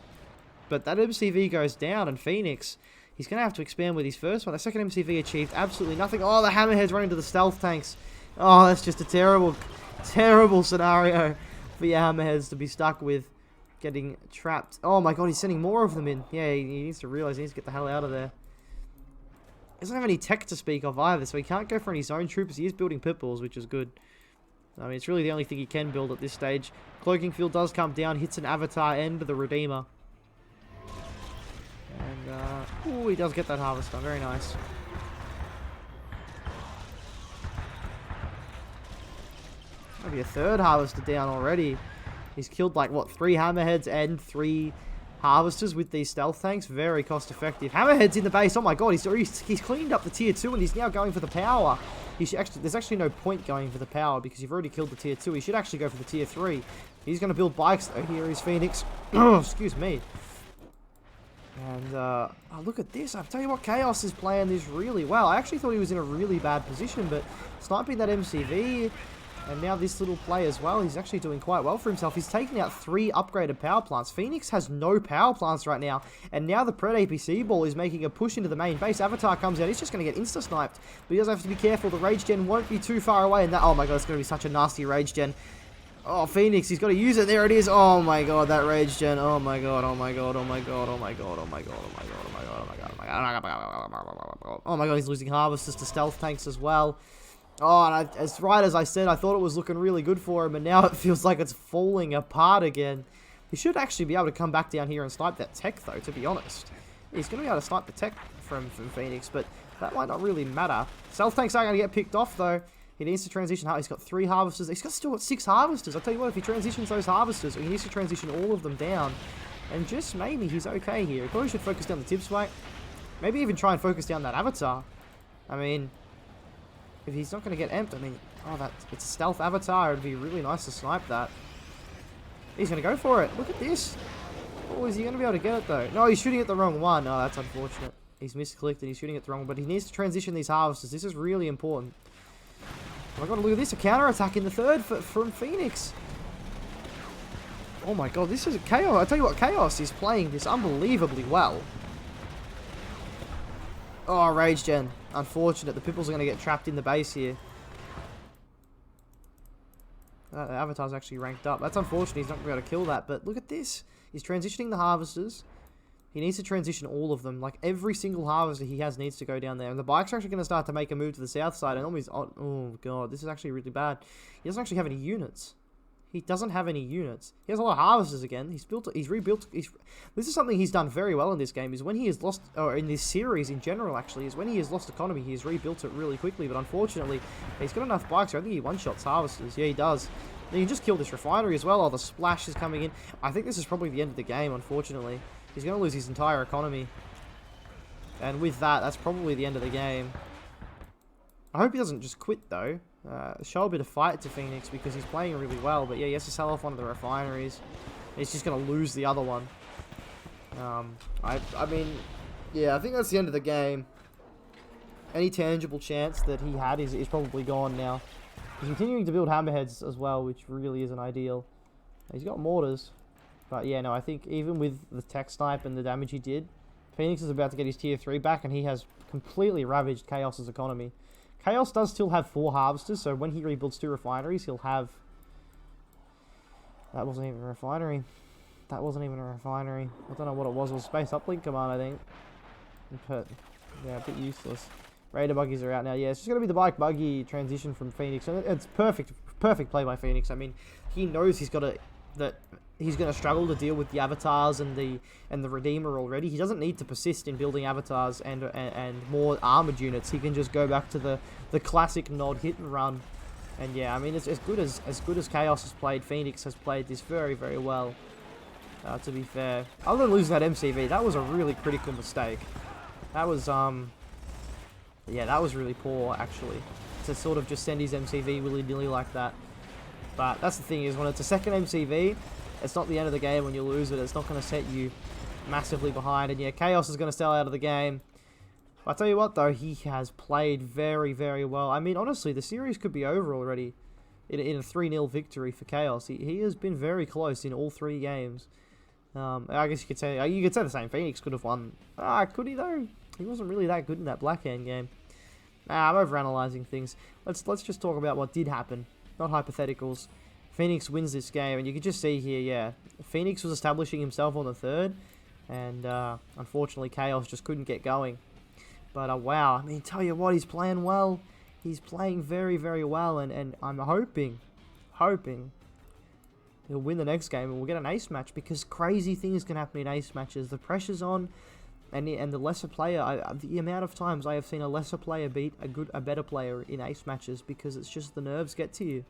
But that MCV goes down, and Phoenix, he's going to have to expand with his first one. The second MCV achieved absolutely nothing. Oh, the hammerhead's running to the stealth tanks. Oh, that's just a terrible, terrible scenario for your hammerheads to be stuck with, getting trapped. Oh my god, he's sending more of them in. Yeah, he needs to realize he needs to get the hell out of there. He doesn't have any tech to speak of either, so he can't go for any zone troopers. He is building pitbulls, which is good. I mean, it's really the only thing he can build at this stage. Cloaking field does come down, hits an Avatar and the Redeemer. And, ooh, he does get that harvester. Very nice. Maybe a third harvester down already. He's killed, like, what, 3 hammerheads and 3 harvesters with these stealth tanks. Very cost effective. Hammerhead's in the base. Oh my god, he's cleaned up the tier 2 and he's now going for the power. There's actually no point going for the power because you've already killed the tier 2. He should actually go for the tier 3. He's going to build bikes though. Here is Phoenix. Excuse me. And, oh, look at this. I'll tell you what, Chaos is playing this really well. I actually thought he was in a really bad position, but sniping that MCV, and now this little play as well, he's actually doing quite well for himself. He's taking out 3 upgraded power plants. Phoenix has no power plants right now, and now the Pred APC ball is making a push into the main base. Avatar comes out. He's just going to get insta-sniped, but he does have to be careful. The rage gen won't be too far away, and that, oh my god, it's going to be such a nasty rage gen. Oh, Phoenix, he's got to use it. There it is. Oh my god, that rage gen. Oh my god, oh my god, oh my god, oh my god, oh my god, oh my god, oh my god, oh my god, oh my god, oh my god, he's losing harvesters to stealth tanks as well. Oh, and as I said, I thought it was looking really good for him, and now it feels like it's falling apart again. He should actually be able to come back down here and snipe that tech, though, to be honest. He's going to be able to snipe the tech from Phoenix, but that might not really matter. Stealth tanks are going to get picked off, though. He needs to transition. He's got 3 harvesters. He's still got 6 harvesters. I'll tell you what, if he transitions those harvesters, he needs to transition all of them down. And just maybe he's okay here. He probably should focus down the tip swipe. Maybe even try and focus down that Avatar. I mean, if he's not going to get amped, I mean, oh, it's a stealth Avatar. It'd be really nice to snipe that. He's going to go for it. Look at this. Oh, is he going to be able to get it, though? No, he's shooting at the wrong one. Oh, that's unfortunate. He's misclicked and he's shooting at the wrong one. But he needs to transition these harvesters. This is really important. Oh my god, look at this. A counter-attack in the third from Phoenix. Oh my god, this is a Chaos. I'll tell you what, Chaos is playing this unbelievably well. Oh, rage gen. Unfortunate. The Pipples are going to get trapped in the base here. Avatar's actually ranked up. That's unfortunate. He's not going to be able to kill that. But look at this. He's transitioning the harvesters. He needs to transition all of them. Like, every single harvester he has needs to go down there. And the bike's actually going to start to make a move to the south side. And almost... Oh, God. This is actually really bad. He doesn't actually have any units. He doesn't have any units. He has a lot of harvesters again. He's rebuilt... This is something he's done very well in this game, is when he has lost... Or in this series in general, actually, is when he has lost economy, he has rebuilt it really quickly. But unfortunately, he's got enough bikes. I think he one-shots harvesters. Yeah, he does. You can just kill this refinery as well. Oh, the splash is coming in. I think this is probably the end of the game, unfortunately. He's going to lose his entire economy. And with that, that's probably the end of the game. I hope he doesn't just quit, though. Show a bit of fight to Phoenix, because he's playing really well. But yeah, he has to sell off one of the refineries. He's just going to lose the other one. I mean, yeah, I think that's the end of the game. Any tangible chance that he had is probably gone now. He's continuing to build hammerheads as well, which really isn't ideal. He's got mortars. But yeah, no, I think even with the tech snipe and the damage he did, Phoenix is about to get his tier 3 back, and he has completely ravaged Chaos's economy. Chaos does still have 4 harvesters, so when he rebuilds 2 refineries, he'll have... That wasn't even a refinery. That wasn't even a refinery. I don't know what it was. It was Space Uplink Command, I think. But, yeah, a bit useless. Raider buggies are out now. Yeah, it's just going to be the bike buggy transition from Phoenix. And it's perfect play by Phoenix. I mean, he knows he's got to... That he's going to struggle to deal with the avatars and the Redeemer already. He doesn't need to persist in building avatars and more armored units. He can just go back to the classic nod hit and run. And yeah, I mean, it's as good as Chaos has played. Phoenix has played this very, very well. To be fair, other than losing that MCV, that was a really critical mistake. That was yeah, that was really poor actually, to sort of just send his MCV willy-nilly like that. But that's the thing, is when it's a second MCV, it's not the end of the game when you lose it. It's not going to set you massively behind. And yeah, Chaos is going to sell out of the game. But I tell you what, though, he has played very, very well. I mean, honestly, the series could be over already in a 3-0 victory for Chaos. He has been very close in all 3 games. I guess you could say the same. Phoenix could have won. Could he, though? He wasn't really that good in that Blackhand game. I'm overanalyzing things. Let's just talk about what did happen. Not hypotheticals. Phoenix wins this game, and you can just see here, yeah, Phoenix was establishing himself on the 3rd, and unfortunately Chaos just couldn't get going. But wow, I mean, tell you what, he's playing well. He's playing very, very well, and I'm hoping he'll win the next game and we'll get an ace match, because crazy things can happen in ace matches. The pressure's on, and the lesser player, the amount of times I have seen a lesser player beat a better player in ace matches, because it's just the nerves get to you,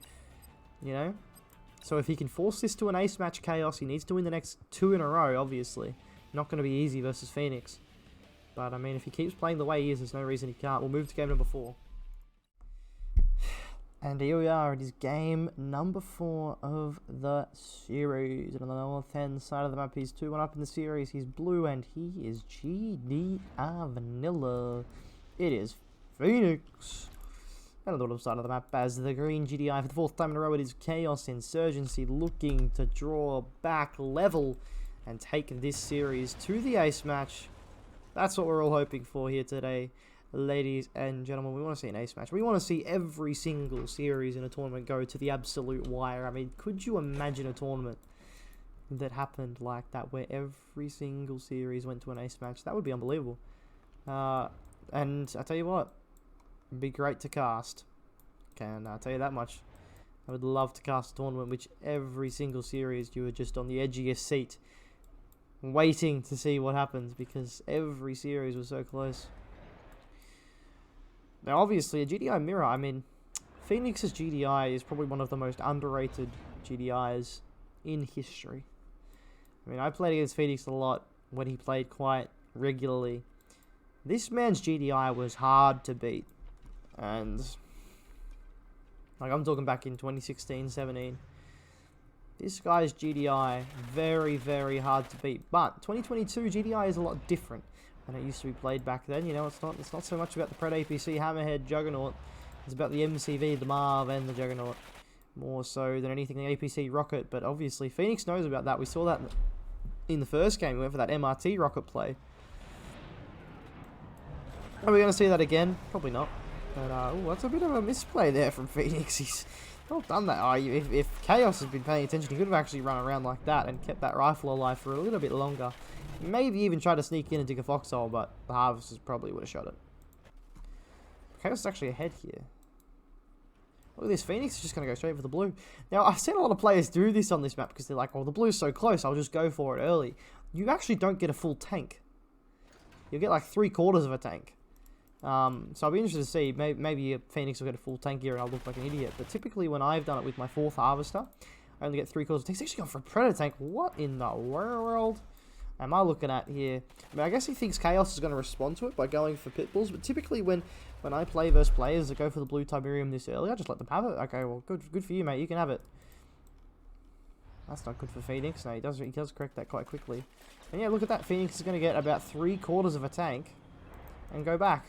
you know? So if he can force this to an ace match, Chaos, he needs to win the next 2 in a row, obviously. Not going to be easy versus Phoenix. But, I mean, if he keeps playing the way he is, there's no reason he can't. We'll move to game number 4. And here we are. It is game number 4 of the series. And on the north-hand side of the map, he's 2-1 up in the series. He's blue, and he is GDR Vanilla. It is Phoenix. And on the bottom side of the map, as the green GDI for the 4th time in a row, it is ChaosInsurgency, looking to draw back level and take this series to the ace match. That's what we're all hoping for here today. Ladies and gentlemen, we want to see an ace match. We want to see every single series in a tournament go to the absolute wire. I mean, could you imagine a tournament that happened like that, where every single series went to an ace match? That would be unbelievable. And I tell you what, it'd be great to cast. Can I tell you that much? I would love to cast a tournament which every single series you were just on the edge of your seat, waiting to see what happens, because every series was so close. Now, obviously, a GDI mirror, I mean, Phoenix's GDI is probably one of the most underrated GDIs in history. I mean, I played against Phoenix a lot when he played quite regularly. This man's GDI was hard to beat. And, like, I'm talking back in 2016, 17. This guy's GDI, very, very hard to beat. But 2022 GDI is a lot different than it used to be played back then. You know, it's not so much about the Pred APC Hammerhead Juggernaut. It's about the MCV, the Marv, and the Juggernaut, more so than anything the APC Rocket. But obviously, Phoenix knows about that. We saw that in the first game. We went for that MRT Rocket play. Are we going to see that again? Probably not. But, that's a bit of a misplay there from Phoenix. Well done that. Oh, if Chaos has been paying attention, he could have actually run around like that and kept that rifle alive for a little bit longer. Maybe even try to sneak in and dig a foxhole, but the Harvesters probably would have shot it. Chaos is actually ahead here. Look at this, Phoenix is just going to go straight for the blue. Now, I've seen a lot of players do this on this map because they're like, oh, the blue's so close, I'll just go for it early. You actually don't get a full tank. You'll get like 3/4 of a tank. So I'll be interested to see. Maybe Phoenix will get a full tank here and I'll look like an idiot. But typically when I've done it with my 4th Harvester, I only get 3/4 of a tank. He's actually gone for a Predator tank. What in the world am I looking at here? I mean, I guess he thinks Chaos is going to respond to it by going for Pitbulls. But typically when I play versus players that go for the blue Tiberium this early, I just let them have it. Okay, well, good for you, mate. You can have it. That's not good for Phoenix. No, he does correct that quite quickly. And yeah, look at that. Phoenix is going to get about 3/4 of a tank and go back.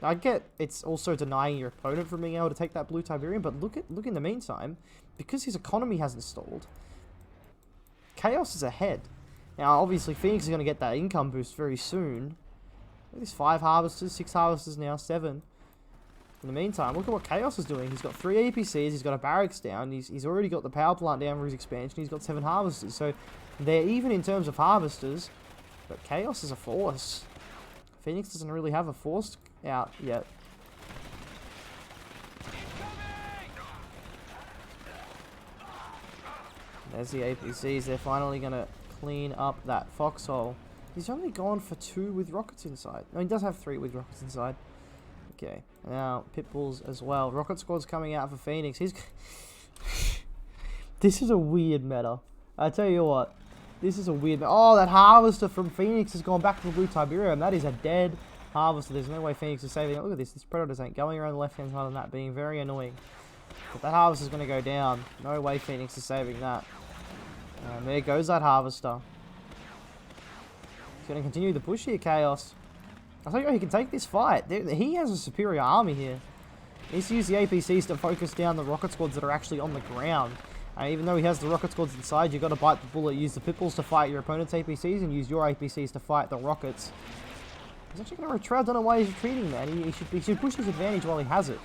Now, I get it's also denying your opponent from being able to take that blue Tiberium, but look in the meantime, because his economy hasn't stalled, Chaos is ahead. Now, obviously, Phoenix is going to get that income boost very soon. Look at this, 5 Harvesters, 6 Harvesters now, 7. In the meantime, look at what Chaos is doing. He's got 3 APCs, he's got a barracks down, he's already got the power plant down for his expansion, he's got 7 Harvesters. So, they're even in terms of Harvesters, but Chaos is a force. Phoenix doesn't really have a force out yet. There's the APCs. They're finally going to clean up that foxhole. He's only gone for 2 with rockets inside. No, he does have 3 with rockets inside. Okay. Now, Pitbulls as well. Rocket Squad's coming out for Phoenix. This is a weird meta. I tell you what. This is a weird... Oh, that Harvester from Phoenix has gone back to the blue Tiberium. That is a dead Harvester. There's no way Phoenix is saving it. Look at this. This Predator tank going around the left-hand side of that being very annoying. But that Harvester's going to go down. No way Phoenix is saving that. And there goes that Harvester. He's going to continue the push here, Chaos. I tell you what, he can take this fight. He has a superior army here. He needs to use the APCs to focus down the rocket squads that are actually on the ground. Even though he has the rocket squads inside, you've got to bite the bullet. Use the Pitbulls to fight your opponent's APCs and use your APCs to fight the rockets. He's actually going to retreat. I don't know why he's retreating, man. He should push his advantage while he has it.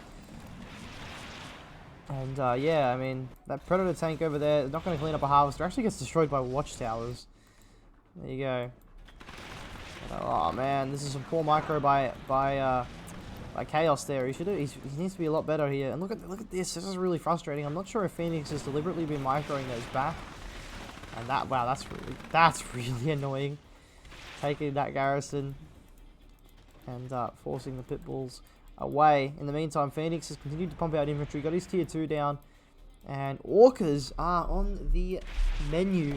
And yeah, I mean, that Predator tank over there, not going to clean up a Harvester. Actually gets destroyed by watchtowers. There you go. Oh man, this is some poor micro by Chaos there. He needs to be a lot better here. And look at this. This is really frustrating. I'm not sure if Phoenix has deliberately been microing those back. And wow, that's really annoying. Taking that garrison and forcing the Pitbulls away. In the meantime, Phoenix has continued to pump out infantry. Got his tier 2 down, and Orcas are on the menu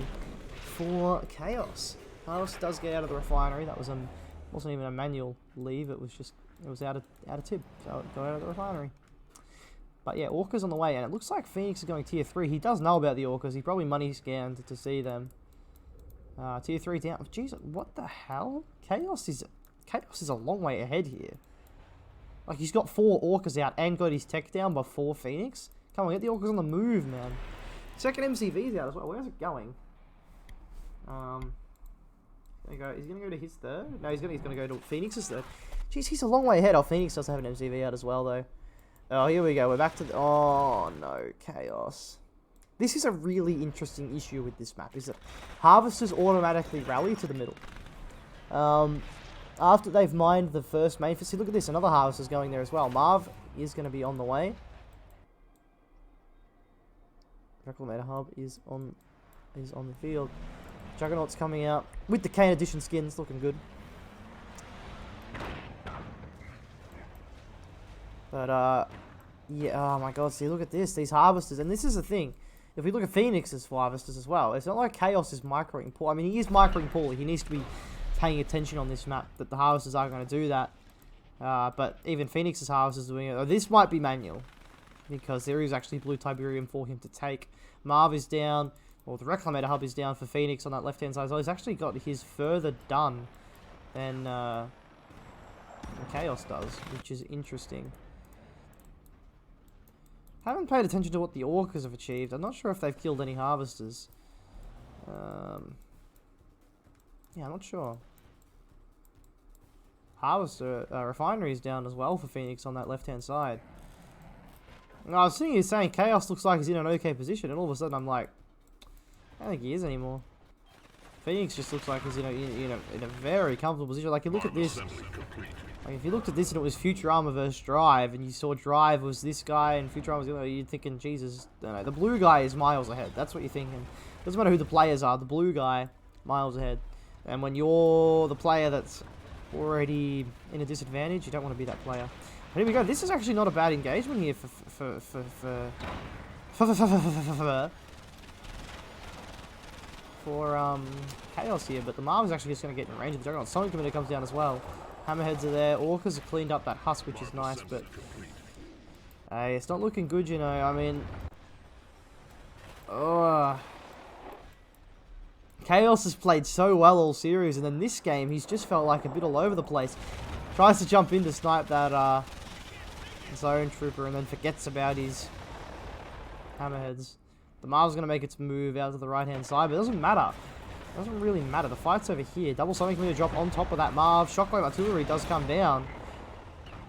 for Chaos. Chaos does get out of the refinery. That wasn't even a manual leave. It was out of tib, so it got out of the refinery. But yeah, Orcas on the way, and it looks like Phoenix is going tier 3. He does know about the Orcas. He probably money scanned to see them. Tier 3 down. Jeez, what the hell? Chaos is a long way ahead here. Like, he's got 4 Orcas out and got his tech down before Phoenix. Come on, get the Orcas on the move, man. Second MCV's out as well. Where's it going? There you go. Is he going to go to his 3rd? No, he's going to go to Phoenix's 3rd. Jeez, he's a long way ahead. Oh, Phoenix does have an MCV out as well, though. Oh, here we go. We're back to the... Oh, no. Chaos. This is a really interesting issue with this map, is that Harvesters automatically rally to the middle. After they've mined the first main facility, look at this, another Harvester's going there as well. Marv is going to be on the way. Reclamator Hub is on the field. Juggernaut's coming out with the Kane edition skins, looking good. But yeah, oh my god, see, look at this, these Harvesters, and this is the thing. If we look at Phoenix's Harvesters as well, it's not like Chaos is microing poorly. I mean, he is microing poorly. He needs to be paying attention on this map that the Harvesters are going to do that. But even Phoenix's Harvesters doing it. This might be manual, because there is actually blue Tiberium for him to take. Marv is down, or the Reclamator Hub is down for Phoenix on that left-hand side. So he's actually got his further done than Chaos does, which is interesting. Haven't paid attention to what the Orcas have achieved. I'm not sure if they've killed any Harvesters. Yeah, I'm not sure. Harvester refinery is down as well for Phoenix on that left-hand side. I was sitting here saying Chaos looks like he's in an okay position, and all of a sudden I'm like, I don't think he is anymore. Phoenix just looks like he's in a very comfortable position. Like, you look at this. Like, if you looked at this and it was Futurama versus Drive, and you saw Drive was this guy and Futurama was the other, you're thinking, Jesus, I don't know. The blue guy is miles ahead. That's what you're thinking. Doesn't matter who the players are. The blue guy, miles ahead. And when you're the player that's already in a disadvantage, you don't want to be that player. But here we go. This is actually not a bad engagement here for Chaos here, but the Marv is actually just going to get in range of the Juggernaut. Sonic Commander comes down as well. Hammerheads are there. Orcas have cleaned up that husk, which is nice, but hey, it's not looking good, you know. I mean, Chaos has played so well all series, and then this game he's just felt like a bit all over the place. Tries to jump in to snipe that zone trooper, and then forgets about his Hammerheads. The Marv's going to make its move out to the right-hand side, but it doesn't matter. It doesn't really matter. The fight's over here. Double Sonic Meter drop on top of that Marv. Shockwave Artillery does come down.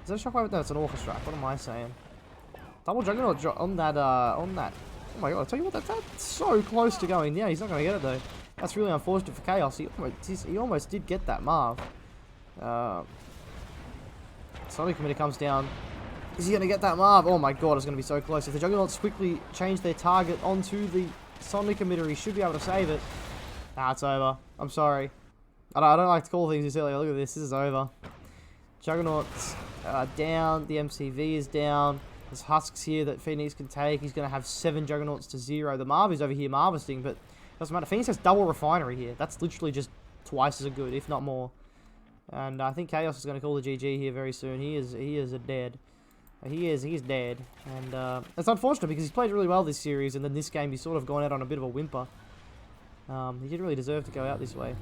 Is that a Shockwave? No, it's an Orca Strike. What am I saying? Double Juggernaut drop on that, Oh my god, I tell you what, that's so close to going down. He's not going to get it, though. That's really unfortunate for Chaos. He almost did get that Marv. Sonic Meter comes down. Is he going to get that Marv? Oh my god, it's going to be so close. If the Juggernauts quickly change their target onto the Sonic Emitter, he should be able to save it. Nah, it's over. I'm sorry. I don't like to call things this early. Look at this. This is over. Juggernauts are down. The MCV is down. There's husks here that Phoenix can take. He's going to have 7 Juggernauts to 0. The Marv is over here harvesting, but it doesn't matter. Phoenix has double refinery here. That's literally just twice as good, if not more. And I think Chaos is going to call the GG here very soon. He is a dead. He's dead, and it's unfortunate because he's played really well this series, and then this game he's sort of gone out on a bit of a whimper. He didn't really deserve to go out this way.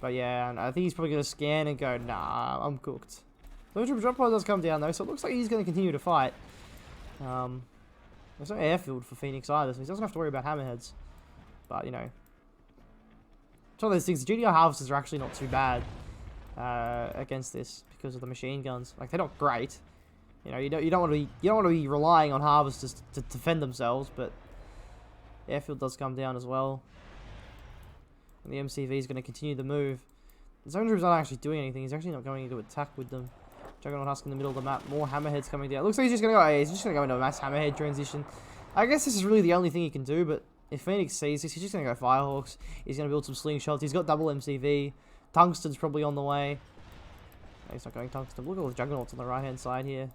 But yeah, and I think he's probably going to scan and go, nah, I'm cooked. The drop pod does come down though, so it looks like he's going to continue to fight. There's no airfield for Phoenix either, so he doesn't have to worry about Hammerheads. But, you know, it's one of those things. The GDI harvesters are actually not too bad against this because of the machine guns. Like, they're not great. You know, you don't want to be relying on harvesters to defend themselves, but airfield does come down as well. And the MCV is going to continue the move. The Zone Troop's not actually doing anything. He's actually not going into attack with them. Juggernaut Husk in the middle of the map. More Hammerheads coming down. Looks like he's just going to go. He's just going to go into a mass Hammerhead transition. I guess this is really the only thing he can do, but if Phoenix sees this, he's just going to go Firehawks. He's going to build some slingshots. He's got double MCV. Tungsten's probably on the way. No, he's not going Tungsten. Look at all the Juggernauts on the right-hand side here.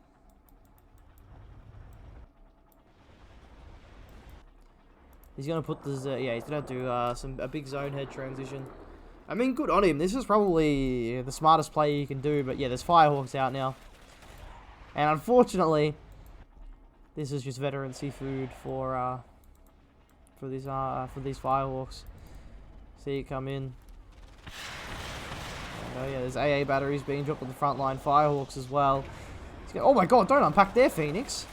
He's going to put this, yeah, he's going to do a big zone head transition. I mean, good on him. This is probably the smartest play you can do, but yeah, there's Firehawks out now. And unfortunately, this is just veteran seafood for these Firehawks. See it come in. And, oh yeah, there's AA batteries being dropped on the front line. Firehawks as well. Oh my god, don't unpack there, Phoenix.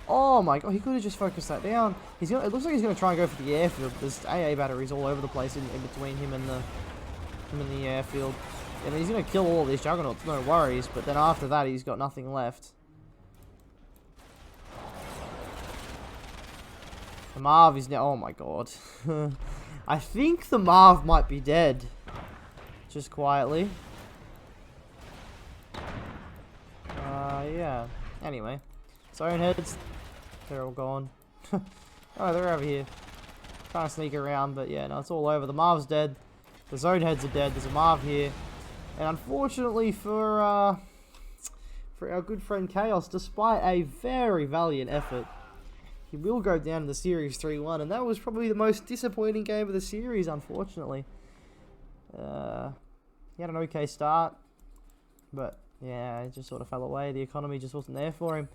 Oh my god, he could have just focused that down. It looks like he's going to try and go for the airfield. There's AA batteries all over the place in between him and the airfield. And he's going to kill all of these Juggernauts, no worries. But then after that, he's got nothing left. The Marv is now... Oh my god. I think the Marv might be dead. Just quietly. Yeah. Anyway. Zone heads. They're all gone. Oh, they're over here. Trying to sneak around, but yeah, no, it's all over. The Marv's dead. The zone heads are dead. There's a Marv here. And unfortunately for our good friend Chaos, despite a very valiant effort, he will go down in the series 3-1. And that was probably the most disappointing game of the series, unfortunately. He had an okay start. But yeah, it just sort of fell away. The economy just wasn't there for him.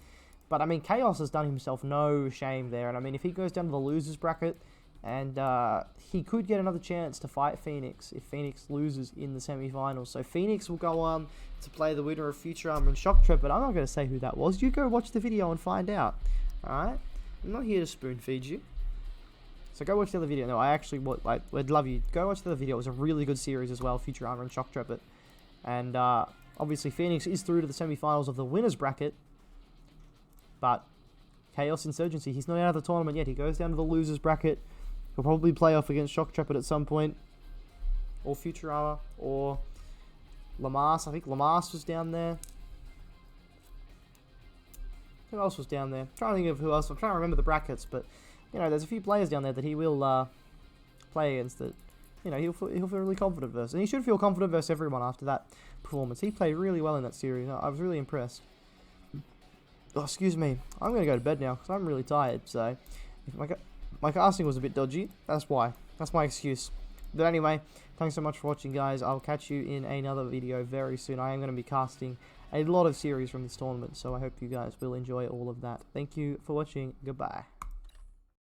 But, I mean, Chaos has done himself no shame there. And, I mean, if he goes down to the losers bracket, and he could get another chance to fight Phoenix if Phoenix loses in the semi-finals. So, Phoenix will go on to play the winner of Futurama and Shock Trip. But I'm not going to say who that was. You go watch the video and find out. Alright? I'm not here to spoon feed you. So, go watch the other video. No, I actually would love you. Go watch the other video. It was a really good series as well, Futurama and Shock Trip. And, obviously, Phoenix is through to the semi-finals of the winners bracket. But ChaosInsurgency, he's not out of the tournament yet. He goes down to the losers bracket. He'll probably play off against Shock Trepid at some point, or Futurama, or Lamas. I think Lamas was down there. Who else was down there? I'm trying to think of who else. I'm trying to remember the brackets, but you know, there's a few players down there that he will play against. That you know, he'll feel really confident versus, and he should feel confident versus everyone after that performance. He played really well in that series. I was really impressed. Oh, excuse me. I'm gonna go to bed now because I'm really tired. So, if my casting was a bit dodgy, that's why. That's my excuse. But anyway, thanks so much for watching, guys. I'll catch you in another video very soon. I am going to be casting a lot of series from this tournament, so I hope you guys will enjoy all of that. Thank you for watching. Goodbye.